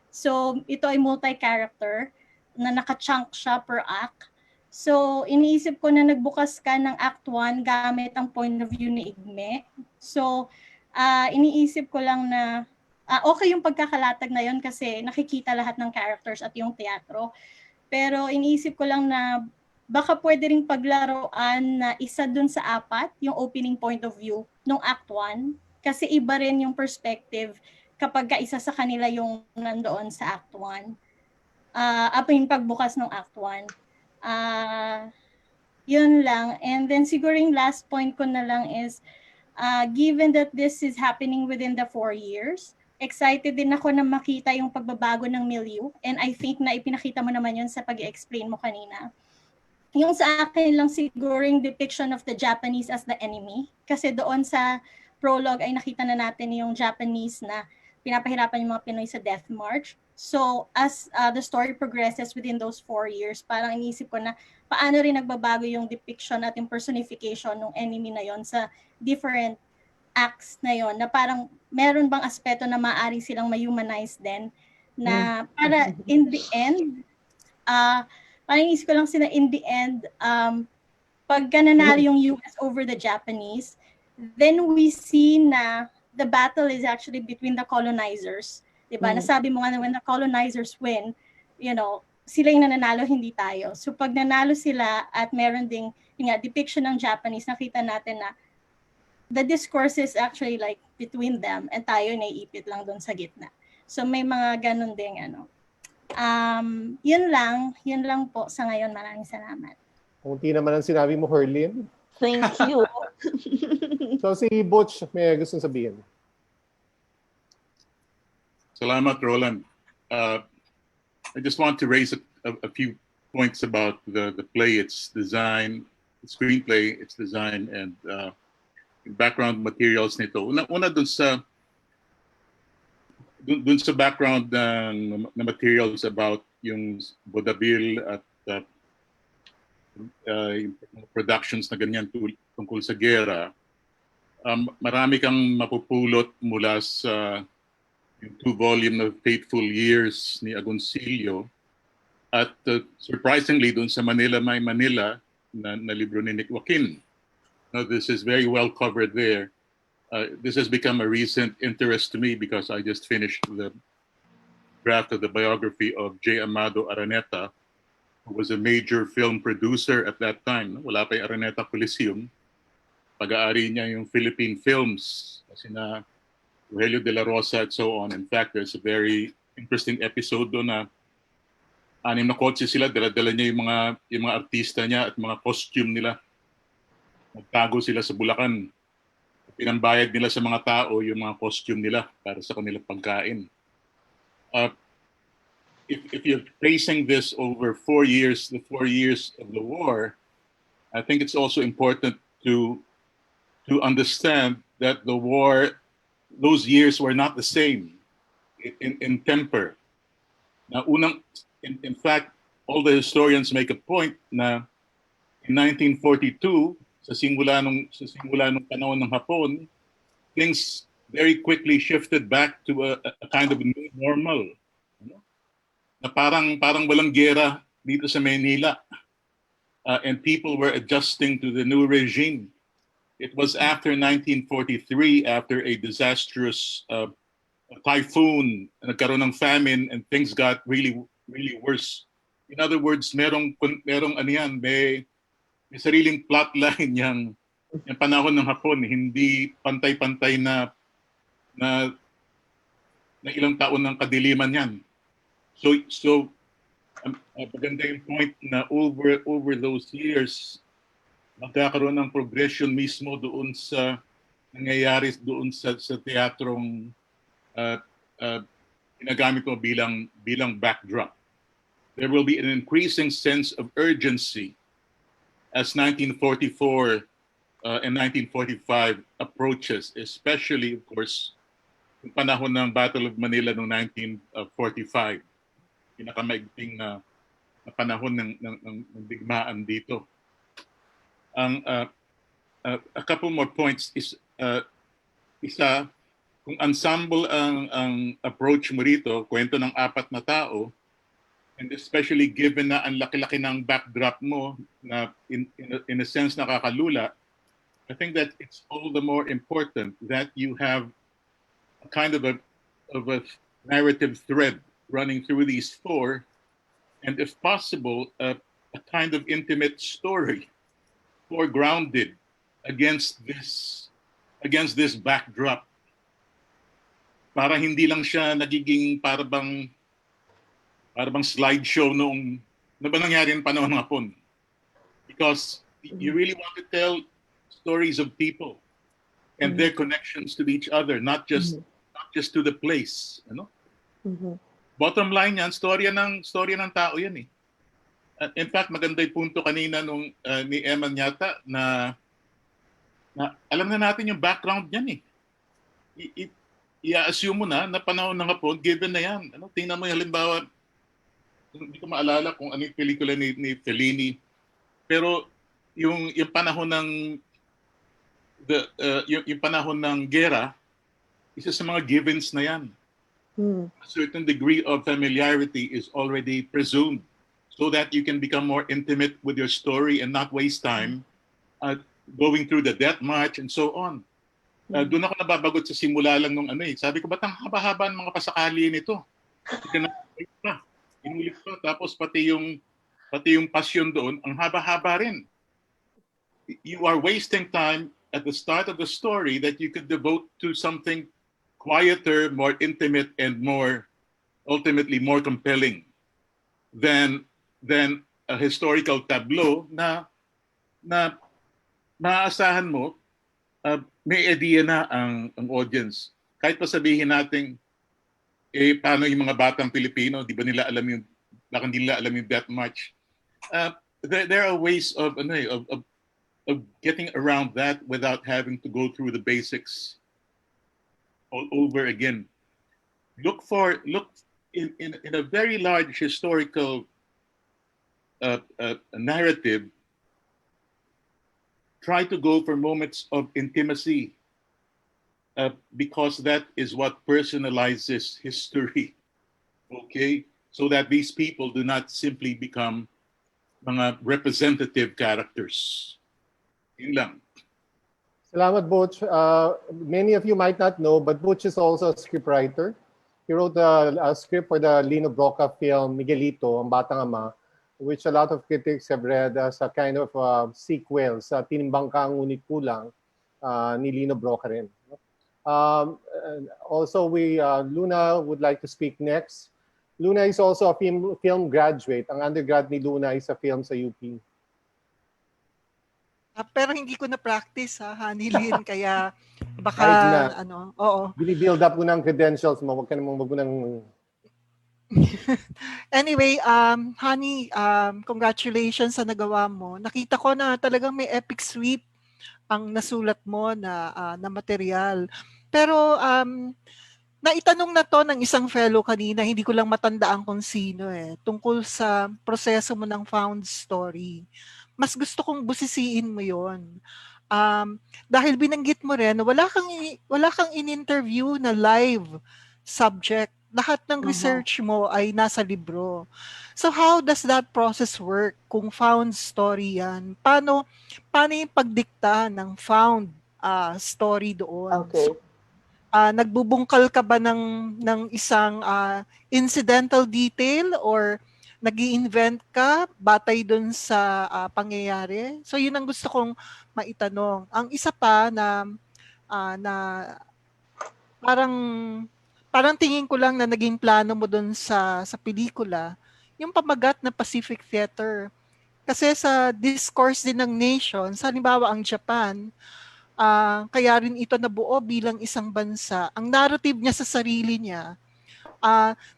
So ito ay multi-character na naka-chunk siya per act. So, iniisip ko na nagbukas ka ng Act 1 gamit ang point of view ni Igme. So, iniisip ko lang na okay yung pagkakalatag na yon kasi nakikita lahat ng characters at yung teatro. Pero iniisip ko lang na baka pwede ring paglaruan na isa dun sa 4, yung opening point of view ng Act 1. Kasi iba rin yung perspective kapag isa sa kanila yung nandoon sa Act 1. Yung pagbukas ng Act 1. Yun lang. And then siguro yung last point ko na lang is, given that this is happening within the 4 years, excited din ako na makita yung pagbabago ng milieu. And I think na ipinakita mo naman yun sa pag-explain mo kanina. Yung sa akin lang siguro yung depiction of the Japanese as the enemy. Kasi doon sa prologue ay nakita na natin yung Japanese na pinapahirapan yung mga Pinoy sa Death March. So as the story progresses within those 4 years, parang inisip ko na paano rin nagbabago yung depiction at yung personification ng enemy na yon sa different acts na yon, na parang meron bang aspeto na maaari silang ma-humanize din na para in the end, parang inisip ko lang sila in the end, pagka nanalo yung US over the Japanese, then we see na the battle is actually between the colonizers. Diba? Nasabi mo nga na when the colonizers win, you know, sila yung nananalo, hindi tayo. So pag nanalo sila at meron ding depiction ng Japanese, nakita natin na the discourse is actually like between them and tayo naiipit lang doon sa gitna. So may mga ganun ding yun lang po sa ngayon. Maraming salamat. Kunti naman ang sinabi mo, Herlin. Thank you. So si Butch, may gusto sabihin. Salamat, Roland. I just want to raise a few points about the play, its design, the screenplay, its design, and background materials nito. Una dun sa background na materials about yung Vodavil at yung productions na ganyan tungkol sa gera. Marami kang mapupulot mula sa yung 2-volume na Fateful Years ni Agoncillo. At surprisingly, dun sa Manila May Manila na libro ni Nick Joaquin. Now, this is very well covered there. This has become a recent interest to me because I just finished the draft of the biography of J. Amado Araneta, who was a major film producer at that time. Wala pa yung Araneta Coliseum. Pag-aari niya yung Philippine films. Kasi na Rogelio de la Rosa and so on. In fact, there's a very interesting episode doon na 6 na kotse sila, dala-dala niya yung mga artista niya at mga costume nila. Magtago sila sa Bulacan. Pinambayad nila sa mga tao yung mga costume nila para sa kanilang pagkain. If you're tracing this over 4 years, the 4 years of the war, I think it's also important to understand that the war, those years were not the same in temper. Now, in fact, all the historians make a point na in 1942, sa simula nung panahon ng Hapon, things very quickly shifted back to a kind of new normal. Na parang walang gera dito sa Maynila. And people were adjusting to the new regime. It was after 1943, after a disastrous typhoon, nagkaroon ng famine, and things got really, really worse. In other words, merong may sariling plotline yung panahon ng Hapon, hindi pantay-pantay na ilang taon ng kadiliman yan. So maganda yung point na over those years, magkakaroon ng progression mismo doon sa nangyayari doon sa teatrong ginagamit mo bilang backdrop. There will be an increasing sense of urgency as 1944 and 1945 approaches, especially, of course, yung panahon ng Battle of Manila noong 1945. Pinakamaigting na panahon ng digmaan dito. A couple more points is isa, kung ensemble ang approach mo rito, kwento ng 4 na tao, and especially given na ang laki-laki ng backdrop mo na in a sense nakakalula, I think that it's all the more important that you have a kind of a narrative thread running through these 4, and if possible, a kind of intimate story foregrounded against this backdrop. Para hindi lang siya nagiging para bang slideshow noong na ba nangyari ng panahon ng Hapon. Because you really want to tell stories of people and their connections to each other, not just to the place, ano? Bottom line yan, storya ng tao yan eh. In fact, maganda yung punto kanina nung ni Eman yata na alam na natin yung background niyan eh. I-assume mo na panahon ng Hapon, given na yan. Ano, tingnan mo yung halimbawa, hindi ko maalala kung ano yung pelikula ni Fellini, pero yung panahon ng yung panahon ng gera, isa sa mga givens na yan. A certain degree of familiarity is already presumed so that you can become more intimate with your story and not waste time going through the death march and so on. Doon ako nababagot sa simula lang nung ano eh. Sabi ko, ba't ang haba-haba ng mga pasakali nito? Inulit pa. Tapos pati yung pasyon doon, ang haba-haba rin. You are wasting time at the start of the story that you could devote to something quieter, more intimate, and ultimately more compelling than a historical tableau na maaasahan mo may idea na ang audience. Kahit pa sabihin natin paano yung mga batang Pilipino, di ba nila alam yung death march. There are ways of getting around that without having to go through the basics all over again. Look in a very large historical narrative. Try to go for moments of intimacy because that is what personalizes history. Okay, so that these people do not simply become mga representative characters. Yun lang. Salamat, Butch. Many of you might not know, but Butch is also a scriptwriter. He wrote a script for the Lino Brocka film, Miguelito, Ang Batang Ama, which a lot of critics have read as a kind of sequel sa Tinimbang Ka Ngunit Kulang ni Lino Brocka rin. Also, Luna would like to speak next. Luna is also a film graduate. Ang undergrad ni Luna is a film sa UP. Pero hindi ko na practice Hanilin, kaya baka oo. Bini-build up ko ng credentials mo, wag ka namang magunang. Anyway, Hani, congratulations sa nagawa mo. Nakita ko na talagang may epic sweep ang nasulat mo na material. Pero naitanong na to ng isang fellow kanina, hindi ko lang matandaan kung sino tungkol sa proseso mo ng found story. Mas gusto kong busisiin mo yon. Dahil binanggit mo rin, wala kang in-interview na live subject. Lahat ng research mo ay nasa libro. So how does that process work kung found story yan? Paano yung pagdikta ng found story doon? Okay. So, nagbubungkal ka ba ng isang incidental detail or nag-i-invent ka batay dun sa pangyayari? So yun ang gusto kong maitanong. Ang isa pa na parang tingin ko lang na naging plano mo dun sa pelikula, yung pamagat na Pacific Theater. Kasi sa discourse din ng nations, halimbawa ang Japan, kaya rin ito nabuo bilang isang bansa. Ang narrative niya sa sarili niya,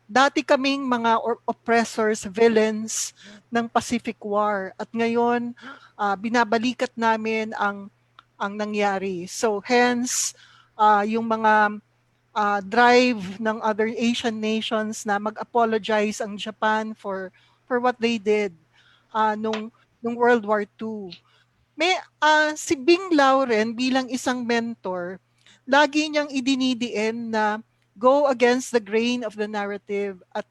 dati kaming mga oppressors, villains ng Pacific War. At ngayon, binabalikat namin ang nangyari. So hence, yung mga drive ng other Asian nations na mag-apologize ang Japan for what they did nung World War II. May si Bing Lauren bilang isang mentor, lagi niyang idinidiin na go against the grain of the narrative at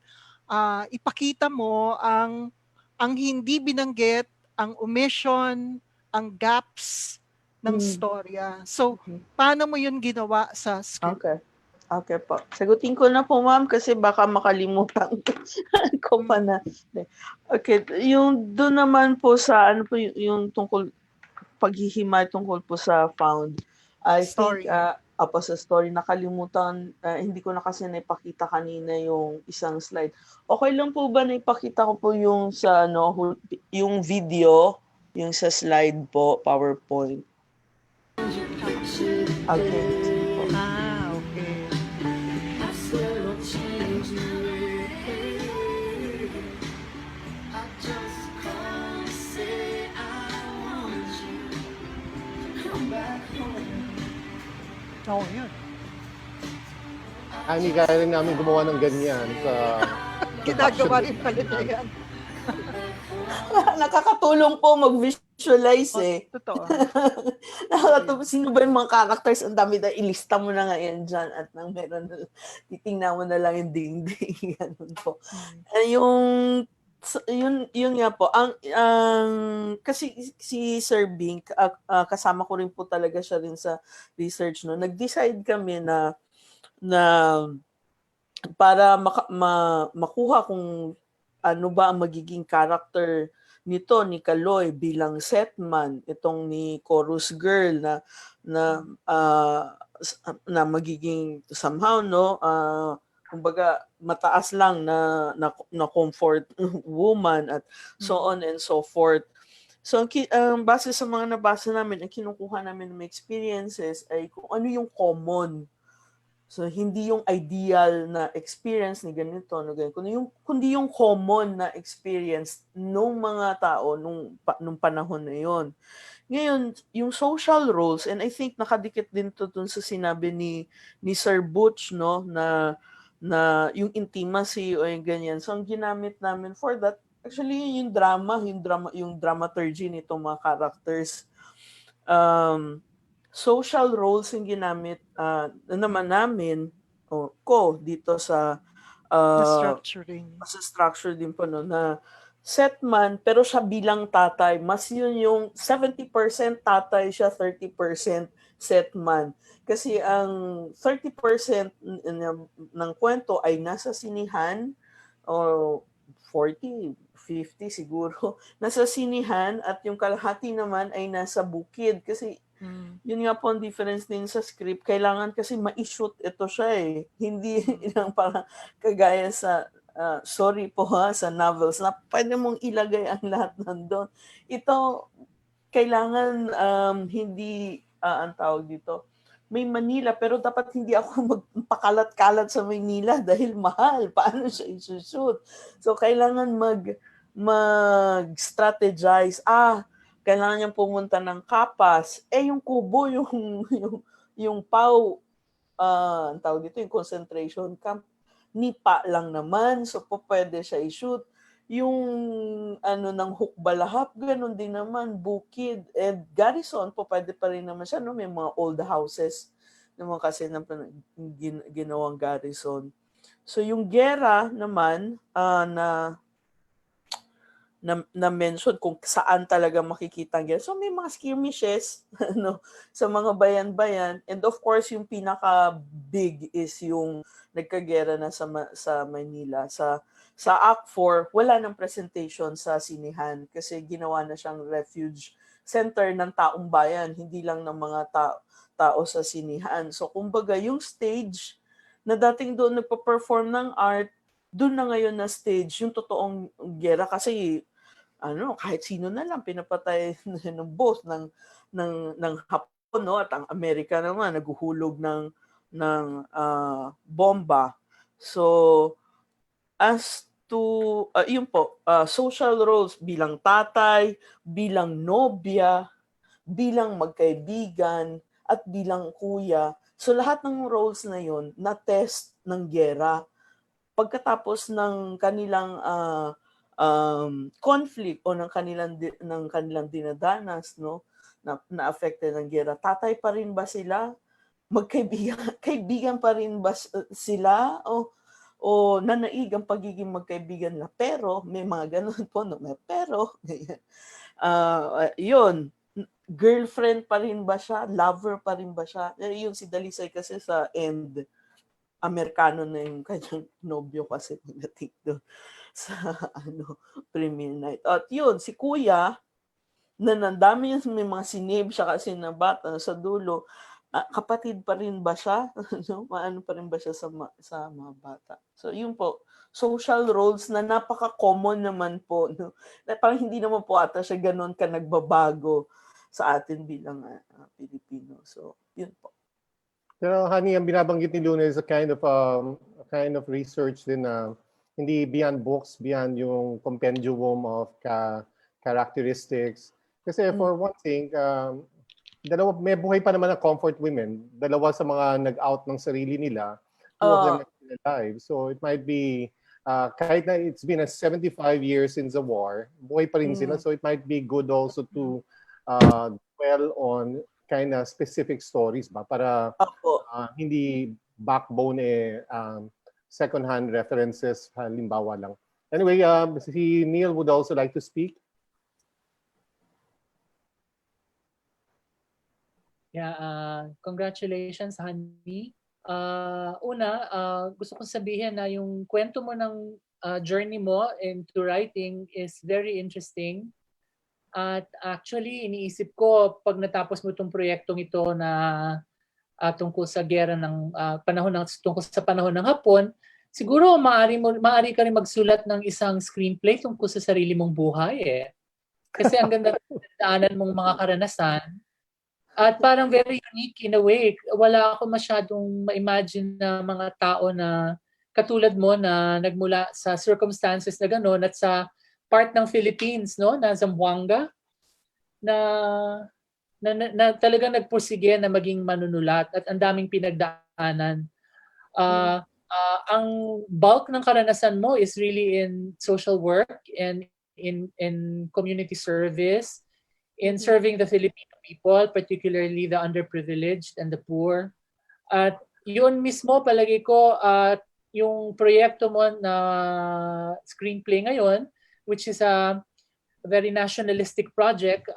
ipakita mo ang hindi binanggit, ang omission, ang gaps ng storya. So, paano mo yun ginawa sa script? Okay. Okay po. Sagutin ko na po, ma'am, kasi baka makalimutan ko pa na. Okay, yung doon naman po sa ano po yung tungkol paghihimay tungkol po sa found. I think Story. apa sa story nakalimutan, hindi ko na kasi naipakita kanina yung isang slide. Okay lang po ba naipakita ko po yung sa ano yung video, yung sa slide po, PowerPoint. Okay. Okay. Oo, yun. Ani, kaya rin namin gumawa ng ganyan sa Ginagawa rin pala na yan. Nakakatulong po mag-visualize eh. Totoo. Nakakatulong. Sino ba yung mga characters? Ang dami na ilista mo na nga yan dyan at nang meron na, titingnan mo na lang yung dingding. Ganun po. Yun nga po. Kasi si Sir Bink, kasama ko rin po talaga siya rin sa research. No? Nag-decide kami na para makuha kung ano ba ang magiging character nito ni Kaloy bilang setman, itong ni Chorus Girl na magiging somehow kumbaga mataas lang na comfort woman at so on and so forth. So base sa mga nabasa namin, ang kinukuha namin ng experiences ay kung ano yung common. So, hindi yung ideal na experience ni ganito, kundi yung common na experience nung mga tao nung panahon na yon. Ngayon, yung social roles, and I think nakadikit din to dun sa sinabi ni Sir Butch, no, na yung intimacy o yung ganyan. So, ang ginamit namin for that, actually, yung dramaturgy nitong mga characters. Social roles yung ginamit naman namin ko dito sa structuring. Sa structure din po na setman pero siya bilang tatay. Mas yun yung 70% tatay siya, 30% setman. Kasi ang 30% ng kwento ay nasa sinihan o 40, 50 siguro. Nasa sinihan at yung kalahati naman ay nasa bukid kasi yun nga po ang difference din sa script. Kailangan kasi ma-shoot ito siya eh. Hindi lang parang kagaya sa, sorry po sa novels na pwede mong ilagay ang lahat nandun. Ito, kailangan hindi, ang tawag dito, may Manila pero dapat hindi ako magpakalat-kalat sa Manila dahil mahal. Paano siya isushoot? So, kailangan mag-strategize. Kailangan niyang pumunta ng Kapas. Yung Kubo, yung PAW, ang tawag dito, yung concentration camp, nipa lang naman. So, pwede siya i-shoot. Yung ng Hukbalahap, ganun din naman, Bukid. And Garrison, pwede pa rin naman siya. No? May mga old houses naman kasi ginawang garrison. So, yung gera naman, na mention kung saan talaga makikita ang gera. So may mga skirmishes sa mga bayan-bayan. And of course, yung pinaka-big is yung nagkagera na sa Manila. Sa Act 4, wala nang presentation sa sinihan kasi ginawa na siyang refuge center ng taong bayan, hindi lang ng mga tao sa sinihan. So kumbaga, yung stage na dating doon nagpa-perform ng art, doon na ngayon na stage yung totoong gera kasi kahit sino na lang pinapatay ng boss ng Hapon, no, at ang Amerika naman naghuhulog ng bomba. So as to yun po, social roles bilang tatay, bilang nobya, bilang magkaibigan at bilang kuya. So lahat ng roles na yun na test ng gera. Pagkatapos ng kanilang conflict o ng kanilang dinadanas, no, na affected ng gera, tatay pa rin ba sila? Kaibigan pa rin ba sila? O nanaig ang pagiging magkaibigan na pero may mga ganun po, no, may pero yun, girlfriend pa rin ba siya? Lover pa rin ba siya? Yun si Dalisay kasi sa end Amerikano na yung kanyang nobyo kasi pagdating doon sa premiere night. At yun, si Kuya, na nandami yung may mga sinave siya kasi na bata sa dulo, kapatid pa rin ba siya? Maano pa rin ba siya sa mga bata? So yun po, social roles na napaka-common naman po. No? Na parang hindi naman po ata siya ganun ka nagbabago sa atin bilang Pilipino. So yun po. Pero honey, ang binabanggit ni Luna is a kind of research din na hindi beyond books, beyond yung compendium of characteristics. Kasi for one thing, may buhay pa naman ng comfort women. Dalawa sa mga nag-out ng sarili nila, two of them are still alive. So it might be, kahit na it's been 75 years since the war, buhay pa rin sila. So it might be good also to dwell on kind of specific stories ba para hindi backbone second-hand references halimbawa lang. Anyway, si Neil would also like to speak. Yeah, congratulations, Honey. Gusto kong sabihin na yung kwento mo ng journey mo into writing is very interesting. At actually, iniisip ko pag natapos mo itong proyektong ito na tungkol sa gera ng tungkol sa panahon ng Hapon, siguro maaari ka rin magsulat ng isang screenplay tungkol sa sarili mong buhay eh. Kasi ang ganda ng daanan mong mga karanasan. At parang very unique in a way. Wala ako masyadong ma-imagine na mga tao na katulad mo na nagmula sa circumstances na gano'n at sa part ng Philippines, no, na Zamboanga, na talagang nagpursige na maging manunulat at ang daming pinagdaanan. Ang bulk ng karanasan mo is really in social work and in community service, in serving the Filipino people, particularly the underprivileged and the poor. At yun mismo, palagi ko, yung proyekto mo na screenplay ngayon, which is a very nationalistic project,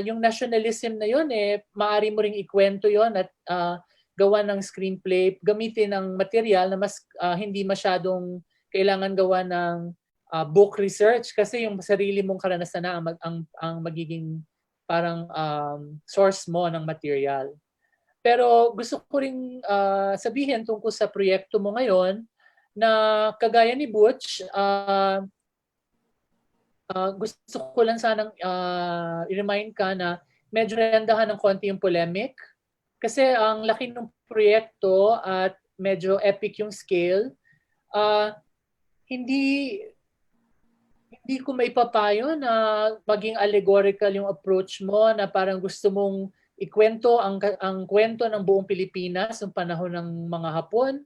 yung nationalism na yun, maaari mo ring ikwento yun at gawa ng screenplay, gamitin ng material na mas hindi masyadong kailangan gawa ng book research kasi yung sarili mong karanasan na ang magiging parang source mo ng material. Pero gusto ko ring sabihin tungkol sa proyekto mo ngayon na kagaya ni Butch, gusto ko lang sanang i-remind ka na medyo rendahan ng konti yung polemic kasi ang laki ng proyekto at medyo epic yung scale. Hindi ko maipapayo na maging allegorical yung approach mo na parang gusto mong ikwento ang kwento ng buong Pilipinas ng panahon ng mga Hapon.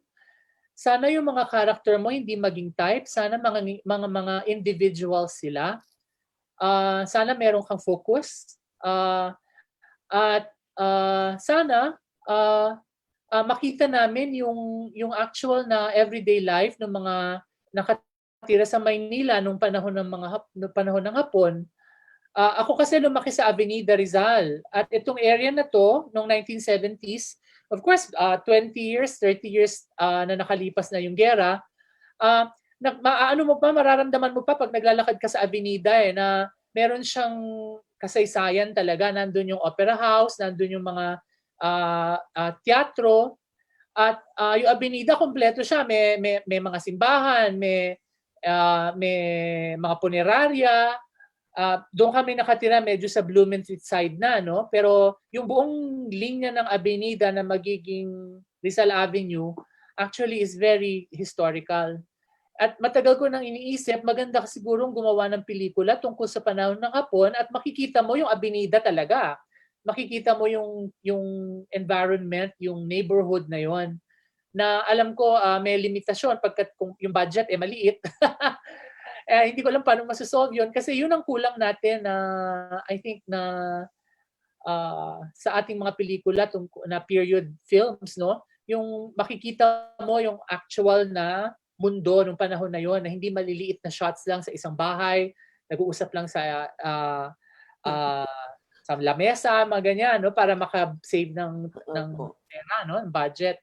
Sana yung mga character mo hindi maging type, sana mga individuals sila. Sana meron kang focus. At sana makita namin yung actual na everyday life ng mga nakatira sa Maynila nung panahon ng Hapon. Ako kasi lumaki sa Avenida Rizal at itong area na to noong 1970s, of course 20 years, 30 years na nakalipas na yung gera, mararamdaman mo pa pag naglalakad ka sa Avenida na meron siyang kasaysayan talaga. Nandun yung Opera House, nandun yung mga teatro at yung Avenida kompleto siya, may mga simbahan, may mga punerarya. Doon kami nakatira medyo sa Blumentritt side na, no? Pero yung buong linya ng Avenida na magiging Rizal Avenue actually is very historical. At matagal ko nang iniisip, maganda sigurong gumawa ng pelikula tungkol sa panahon ng Hapon at makikita mo yung Avenida talaga. Makikita mo yung environment, yung neighborhood na yon. Na alam ko may limitasyon pagkat yung budget maliit. Hindi ko alam paano masosolve yun kasi yun ang kulang natin na I think na sa ating mga pelikula na period films, no? Yung makikita mo yung actual na mundo nung panahon na yon na hindi maliliit na shots lang sa isang bahay, nag-uusap lang sa lamesa, mga ganyan, no? Para maka-save ng pera, no? Ng budget.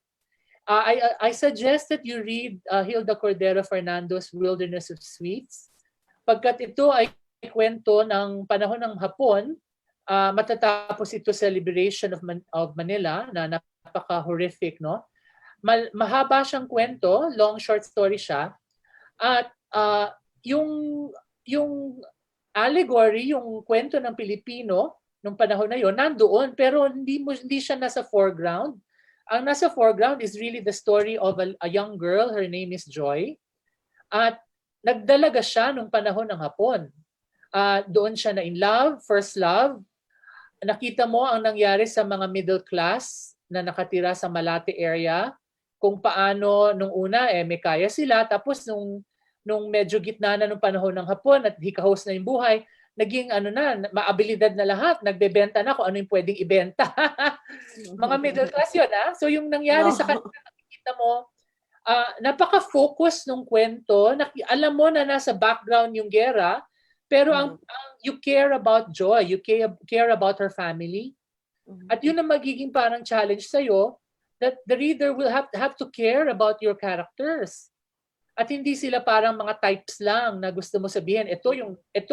I suggest that you read Hilda Cordero Fernando's Wilderness of Sweets. Pagkat ito ay kwento ng panahon ng Hapon, matatapos ito sa liberation of Manila na napaka-horrific, no? Mahaba siyang kwento, long short story siya. At yung allegory, yung kwento ng Pilipino nung panahon na yon nandoon, pero hindi siya nasa foreground. Ang nasa foreground is really the story of a young girl. Her name is Joy. At nagdalaga siya nung panahon ng Hapon. Doon siya na in love, first love. Nakita mo ang nangyari sa mga middle class na nakatira sa Malate area. Kung paano nung una may kaya sila. Tapos nung medyo gitna na nung panahon ng Hapon at hikahos na yung buhay, naging maabilidad na lahat, nagbebenta na kung ano yung pwedeng ibenta. Mga middle class yun, ha? So yung nangyari sa kanila, nakikita mo, napaka-focus nung kwento, alam mo na nasa background yung gera, pero you care about Joy, you care about her family. At yun ang magiging parang challenge sa'yo, that the reader will have to care about your characters. At hindi sila parang mga types lang na gusto mo sabihin, ito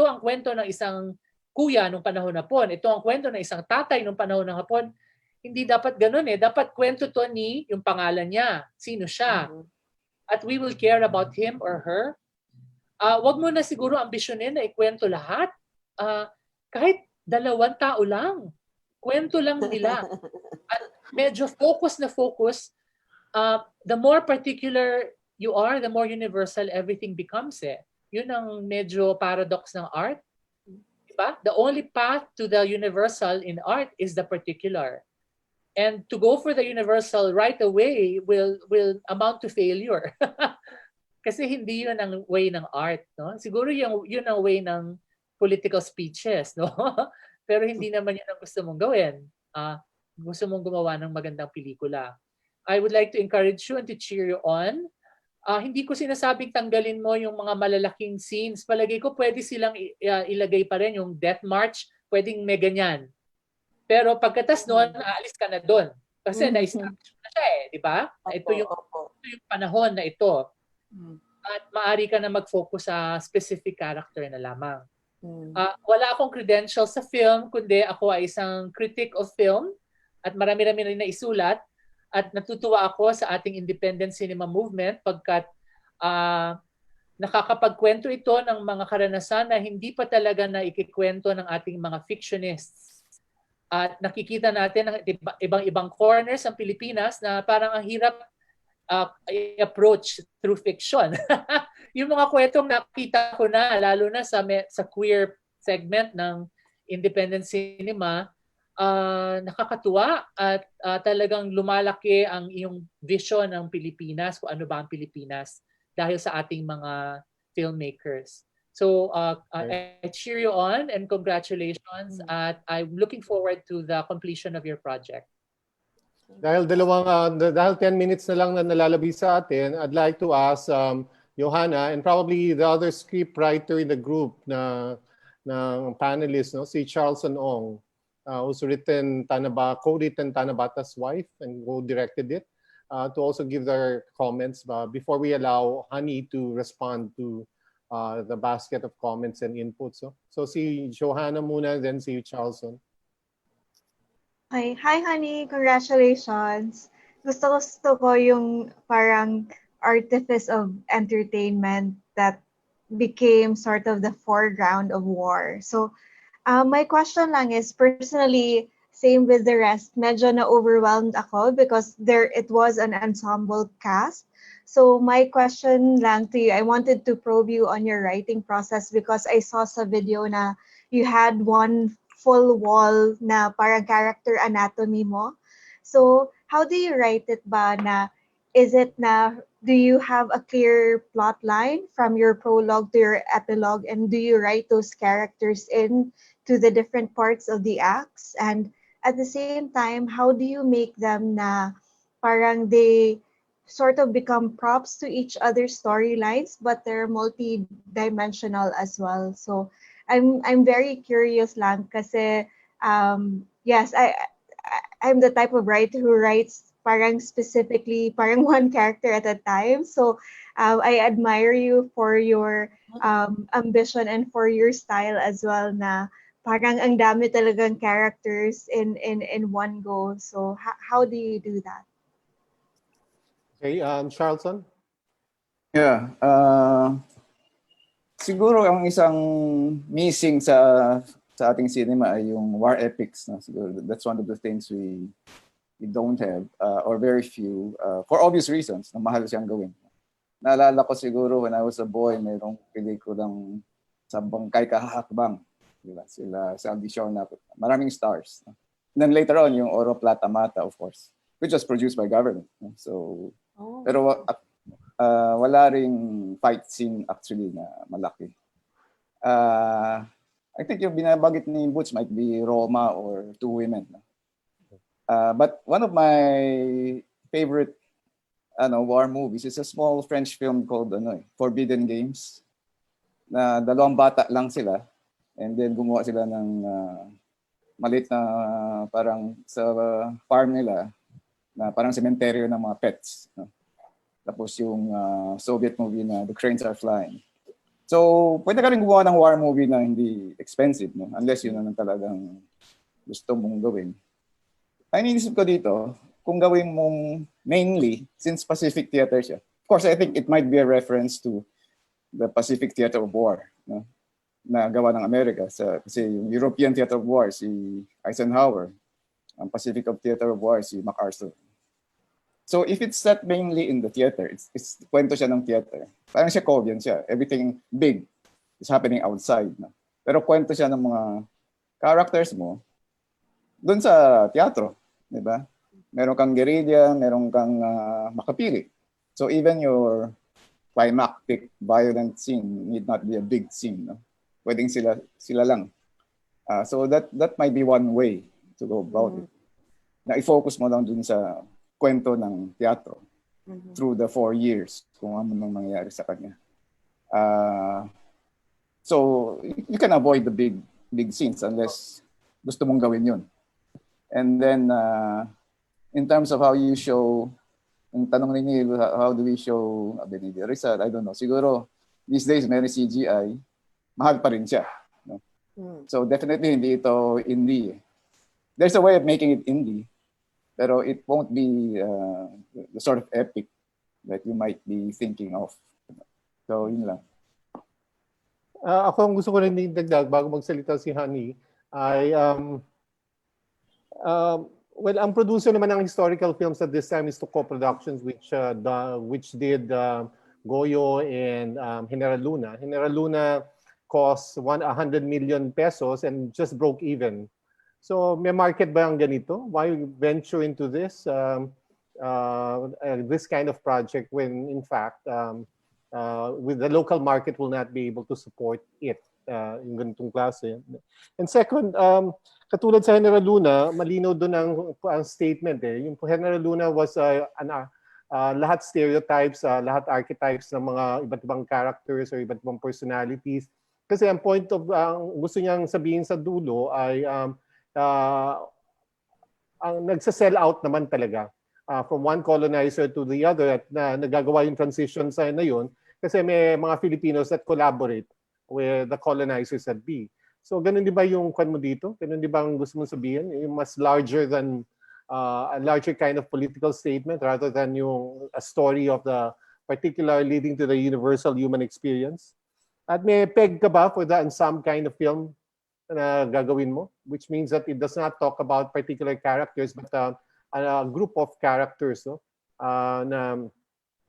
ang kwento ng isang kuya nung panahon ng Hapon, ito ang kwento ng isang tatay nung panahon ng Hapon. Hindi dapat ganun eh. Dapat kwento to ni yung pangalan niya, sino siya. At we will care about him or her. Wag mo na siguro ambisyonin na ikwento lahat. Kahit 2 tao lang. Kwento lang nila. At medyo focus na focus. The more particular you are, the more universal everything becomes eh. Yun ang medyo paradox ng art. Diba? The only path to the universal in art is the particular. And to go for the universal right away will amount to failure. Kasi hindi yun ang way ng art. No? Siguro yun ang way ng political speeches. No? Pero hindi naman yun ang gusto mong gawin. Gusto mong gumawa ng magandang pelikula. I would like to encourage you and to cheer you on. Hindi ko sinasabing tanggalin mo yung mga malalaking scenes. Palagay ko pwede silang ilagay pa rin yung death march. Pwedeng may ganyan. Pero pagkatas noon, aalis ka na doon. Kasi na-establish na siya eh. Di ba? Ito yung panahon na ito. At maaari ka na mag-focus sa specific character na lamang. Wala akong credentials sa film, kundi ako ay isang critic of film. At marami-rami rin na isulat. At natutuwa ako sa ating independent cinema movement pagkat nakakapagkwento ito ng mga karanasan na hindi pa talaga na ikikwento ng ating mga fictionists. At nakikita natin ng ibang corners ng Pilipinas na parang ang hirap i-approach through fiction. Yung mga kwentong nakita ko na, lalo na sa queer segment ng independent cinema, nakakatuwa at talagang lumalaki ang iyong vision ng Pilipinas, kung ano ba ang Pilipinas dahil sa ating mga filmmakers. So I cheer you on and congratulations at I'm looking forward to the completion of your project. Dahil 10 minutes na lang na nalalabi sa atin, I'd like to ask Johanna and probably the other script writer in the group na panelist, no, si Charleston Ong, who's co-written Tanabata's Wife and co-directed it, to also give their comments before we allow Honey to respond to the basket of comments and inputs. So si Johanna muna, then si Charleston. Hi, Honey. Congratulations. Gusto ko yung parang artifice of entertainment that became sort of the foreground of war. So my question lang is, personally, same with the rest, medyo na-overwhelmed ako because it was an ensemble cast. So my question lang to you, I wanted to probe you on your writing process because I saw sa video na you had one full wall na parang character anatomy mo. So how do you write it ba na, do you have a clear plot line from your prologue to your epilogue, and do you write those characters in to the different parts of the acts? And at the same time, how do you make them na parang they sort of become props to each other's storylines, but they're multi-dimensional as well? So I'm very curious lang kasi yes, I'm the type of writer who writes parang specifically parang one character at a time. So I admire you for your ambition and for your style as well na parang ang dami talagang characters in one go. So how do you do that? Okay, Charlton? Yeah. Siguro ang isang missing sa ating cinema ay yung war epics. No? Siguro that's one of the things we don't have or very few for obvious reasons na mahal siyang gawin. Naalala ko siguro when I was a boy, mayroong pelikulang sa Bangkay Kahakbang. Diba? Sila sa audition na maraming stars. No? And then later on, yung Oro Plata Mata, of course, which was produced by government. No? So, pero wala ring fight scene actually na malaki. I think yung binabagit ni Butch might be Roma or Two Women. No? But one of my favorite war movies is a small French film called Forbidden Games. Na dalawang bata lang sila and then gumawa sila ng maliit na parang sa farm nila na parang sementeryo ng mga pets. No? Tapos yung Soviet movie na The Cranes Are Flying. So, pwede ka rin gumawa ng war movie na hindi expensive, no? Unless yun na talagang gusto mong gawin. Ang inisip ko dito, kung gawin mong mainly, since Pacific Theater siya, of course, I think it might be a reference to the Pacific Theater of War, no? Na gawa ng Amerika. Kasi yung European Theater of War, si Eisenhower. Ang Pacific Theater of War, si MacArthur. So if it's set mainly in the theater, it's kwento siya ng theater. Parang siya Covian siya. Everything big is happening outside. No? Pero kwento siya ng mga characters mo doon sa teatro. Diba? Meron kang guerrilla, meron kang makapili. So even your climactic, violent scene need not be a big scene. No? Pwedeng sila lang. So that might be one way to go about it. Na i-focus mo lang dun sa kwento ng teatro through the 4 years kung ano nang mangyayari sa kanya. So you can avoid the big scenes unless gusto mong gawin yun. And then in terms of how you show, yung tanong ni Neil, how do we show Benedict Rizal? I don't know. Siguro these days may CGI, mahal pa rin siya. No? So definitely hindi ito indie. There's a way of making it indie. Pero it won't be the sort of epic that you might be thinking of. So, yun lang. Ako ang gusto ko rin dagdag bago magsalita si Honey ay, well, ang producer naman ng historical films at this time is to co-productions which did Goyo and General Luna. General Luna cost 100 million pesos and just broke even. So may market ba ang ganito? Why venture into this this kind of project when in fact with the local market will not be able to support it yung ganitong klase. And second, katulad sa General Luna, malinaw doon ang statement Yung General Luna was lahat stereotypes, lahat archetypes ng mga iba't ibang characters or iba't ibang personalities. Kasi ang point of gusto niyang sabihin sa dulo ay ang nagsa-sell out naman talaga from one colonizer to the other at nagagawa yung transition sa na yun kasi may mga Filipinos that collaborate with the colonizers at B. So ganun di ba yung kwan mo dito? Ganun di ba ang gusto mong sabihin? Yung mas larger than a larger kind of political statement rather than yung a story of the particular leading to the universal human experience? At may peg ka ba for that in some kind of film na gagawin mo, which means that it does not talk about particular characters but a group of characters na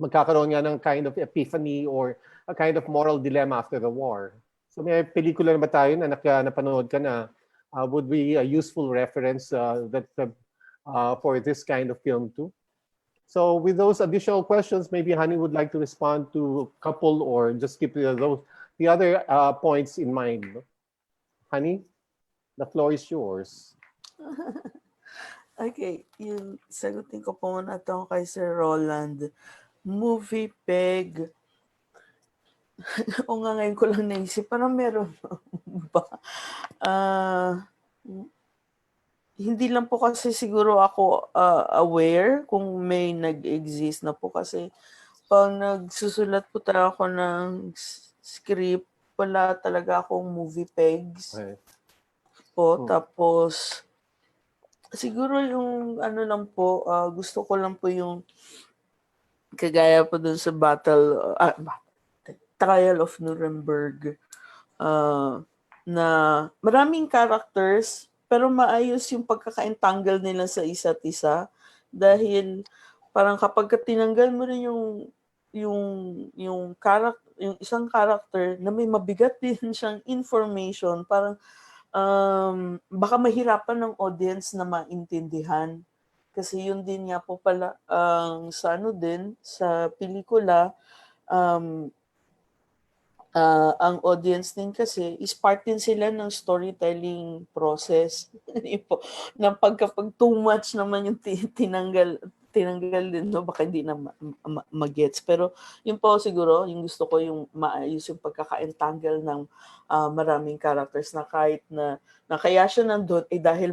magkakaroon nga ng kind of epiphany or a kind of moral dilemma after the war. So may pelikula na ba tayo na napanood ka na would be a useful reference for this kind of film too? So with those additional questions, maybe Honey would like to respond to a couple or just keep the other points in mind. Honey, the floor is yours. Okay, yung sagutin ko po muna ito kay Sir Roland. Movie peg. O nga ngayon ko lang naisip, parang meron ba? hindi lang po kasi siguro ako aware kung may nag-exist na po kasi pag nagsusulat po talaga ako ng script, wala talaga akong movie pegs Okay. po. Tapos, siguro yung ano lang po, gusto ko lang po yung kagaya po dun sa Trial of Nuremberg, na maraming characters, pero maayos yung pagkaka-entangle nila sa isa't isa. Dahil parang kapag tinanggal mo rin yung isang character na may mabigat din siyang information, parang baka mahirapan ng audience na maintindihan. Kasi yun din nga po pala sa sa pelikula, ang audience din kasi is part din sila ng storytelling process. Yun po, na kapag too much naman yung tinanggal din, no, baka hindi na magets. Pero yun po siguro, yung gusto ko yung maayos yung pagkaka-entangle ng maraming characters na kahit na kaya siya nandun, dahil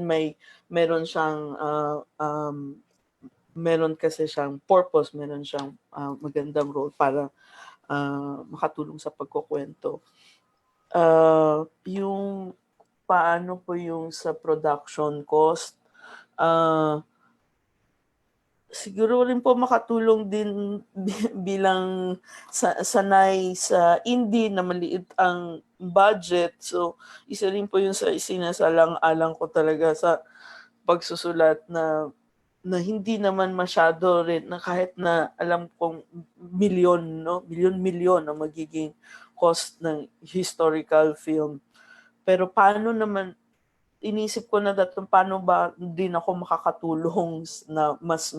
meron siyang meron kasi siyang purpose, meron siyang magandang role para makatulong sa pagkukwento. Yung paano po yung sa production cost, siguro rin po makatulong din bilang sanay sa indie na maliit ang budget. So, isa rin po yung sa isinasalang-alang ko talaga sa pagsusulat na hindi naman masyado rin, na kahit na alam kong milyon ang magiging cost ng historical film. Pero paano naman, inisip ko na paano ba din ako makakatulong na mas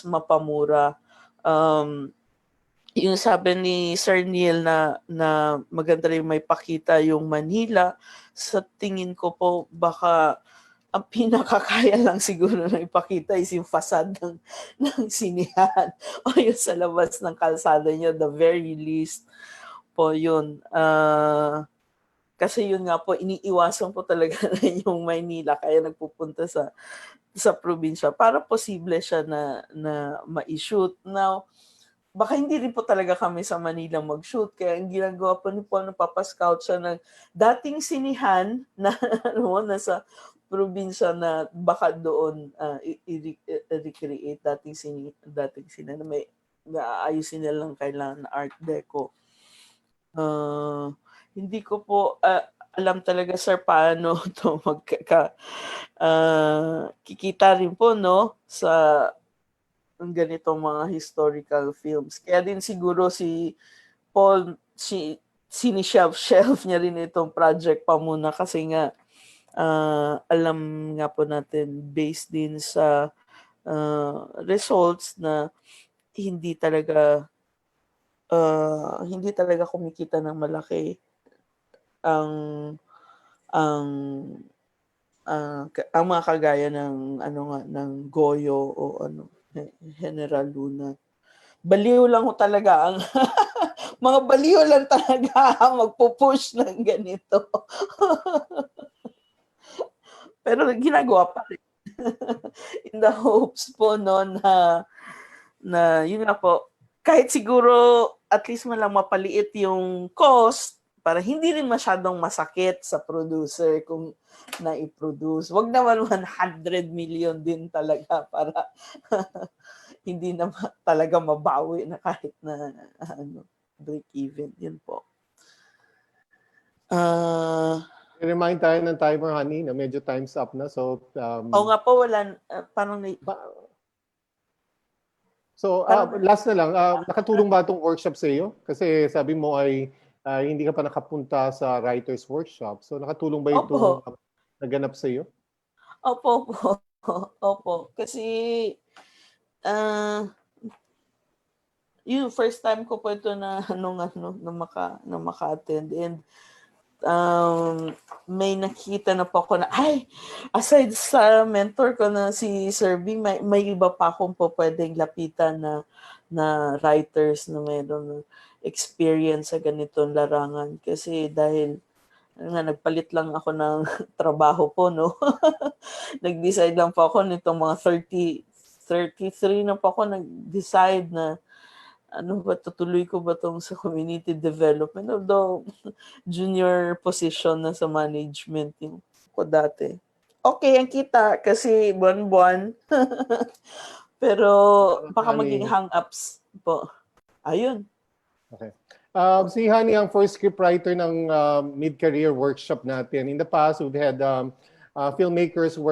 mapamura. Yung sabi ni Sir Neil na maganda rin may pakita yung Manila, sa tingin ko po baka ang pinakakaya lang siguro na ipakita is yung facade ng sinihan o yung sa labas ng kalsada niyo, the very least po yun. Kasi yun nga po, iniiwasan po talaga na yung Maynila, kaya nagpupunta sa probinsya para posible siya na ma-shoot. Now, baka hindi rin po talaga kami sa Manila mag-shoot. Kaya ang ginagawa po ni Paul, napapascout siya ng dating sinihan na nasa probinsya na baka doon i-recreate dating sinihan na may ayusin na lang kailangan na Art Deco. Hindi ko po alam talaga, sir, paano to kikita rin po, no, sa ganitong mga historical films. Kaya din siguro si Paul, sinishelf niya rin itong project pa muna kasi nga alam nga po natin based din sa results na hindi talaga kumikita ng malaki ang mga kagaya ng ng Goyo o General Luna. Baliw lang ho talaga ang mga baliw lang talaga ang magpo-push ng ganito. Pero ginagawa pa rin. In the hopes po, no, na yun nga po, kahit siguro at least man lang mapaliit yung cost para hindi rin masyadong masakit sa producer kung na-produce. Wag naman 100 million din talaga para hindi na talaga mabawi na kahit na break even. Yun po. Remind tayo ng timer, honey, na medyo time's up na. So, nga po, wala, parang last na lang, nakatulong ba itong workshop sa iyo? Kasi sabi mo ay hindi ka pa nakapunta sa writer's workshop. So, nakatulong ba itong naganap sa iyo? Opo. Kasi, yung first time ko po ito na maka-attend. And may nakita na po ako na, aside sa mentor ko na si Sir B, may iba pa akong po pwedeng lapitan na writers na mayroon experience sa ganitong larangan. Kasi dahil nagpalit lang ako ng trabaho po, no? Nag-decide lang po ako nitong mga 33 na po ako nag-decide na ano ba, tutuloy ko ba itong sa community development? Although, junior position na sa management yung ko dati. Okay, ang kita kasi buwan-buwan. Pero baka maging hang-ups po. Ayun. Okay. Si Honey ang first scriptwriter ng mid-career workshop natin. In the past, we've had filmmakers who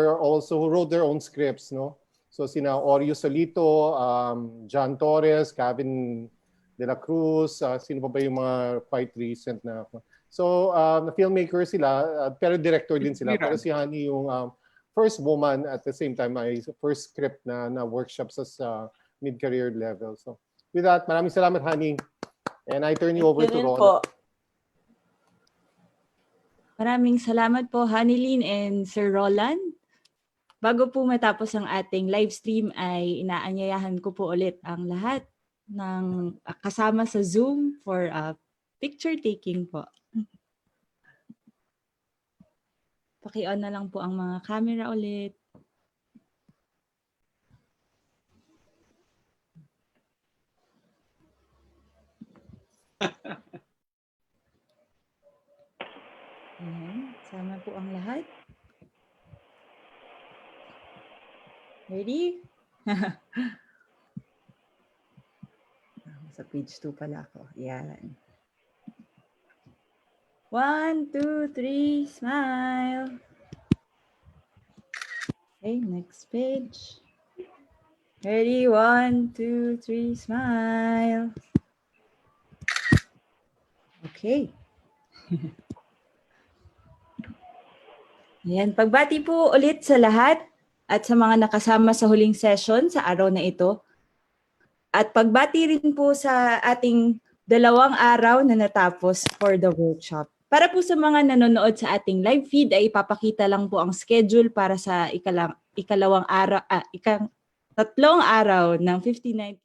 wrote their own scripts, no? So sina Oreo Solito, John Torres, Kevin De La Cruz, sino pa ba yung mga quite recent na. So filmmaker sila, pero director din sila. Pero si Honey yung first woman at the same time ay first script na workshops sa mid-career level. So with that, maraming salamat Honey. And I turn you over to Rona. Maraming salamat po Honeylyn and Sir Roland. Bago po matapos ang ating live stream ay inaanyayahan ko po ulit ang lahat ng kasama sa Zoom for picture taking po. Paki-on na lang po ang mga camera ulit. Ayan, sama po ang lahat. Ready? Sa page 2 pala ako. Yan. 1, 2, 3, smile. Okay, next page. Ready? 1, 2, 3, smile. Okay. Yan, pagbati po ulit sa lahat. At sa mga nakasama sa huling session sa araw na ito. At pagbati rin po sa ating 2 araw na natapos for the workshop. Para po sa mga nanonood sa ating live feed ay ipapakita lang po ang schedule para sa ikatlong araw ng 59.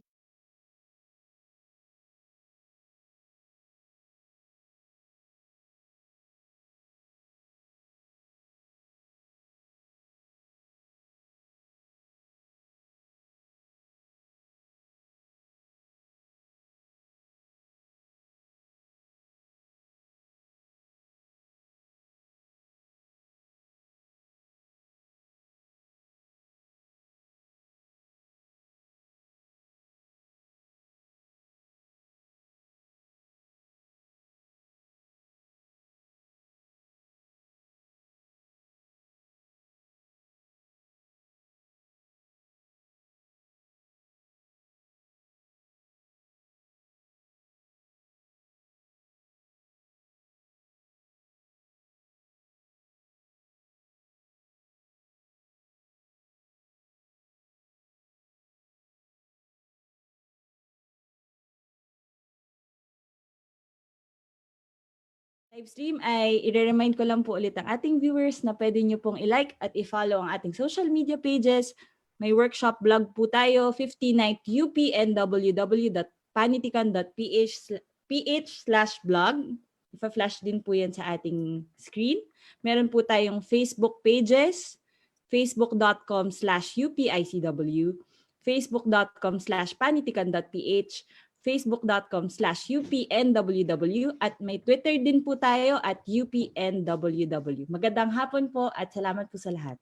Live stream ay i-remind ko lang po ulit ang ating viewers na pwede nyo pong i-like at i-follow ang ating social media pages. May workshop blog po tayo, 59th UP and www.panitikan.ph/blog. Ipa-flash din po yan sa ating screen. Meron po tayong Facebook pages, facebook.com/upicw, facebook.com/panitikan.ph, facebook.com/upnww at may Twitter din po tayo at upnww. Magandang hapon po at salamat po sa lahat.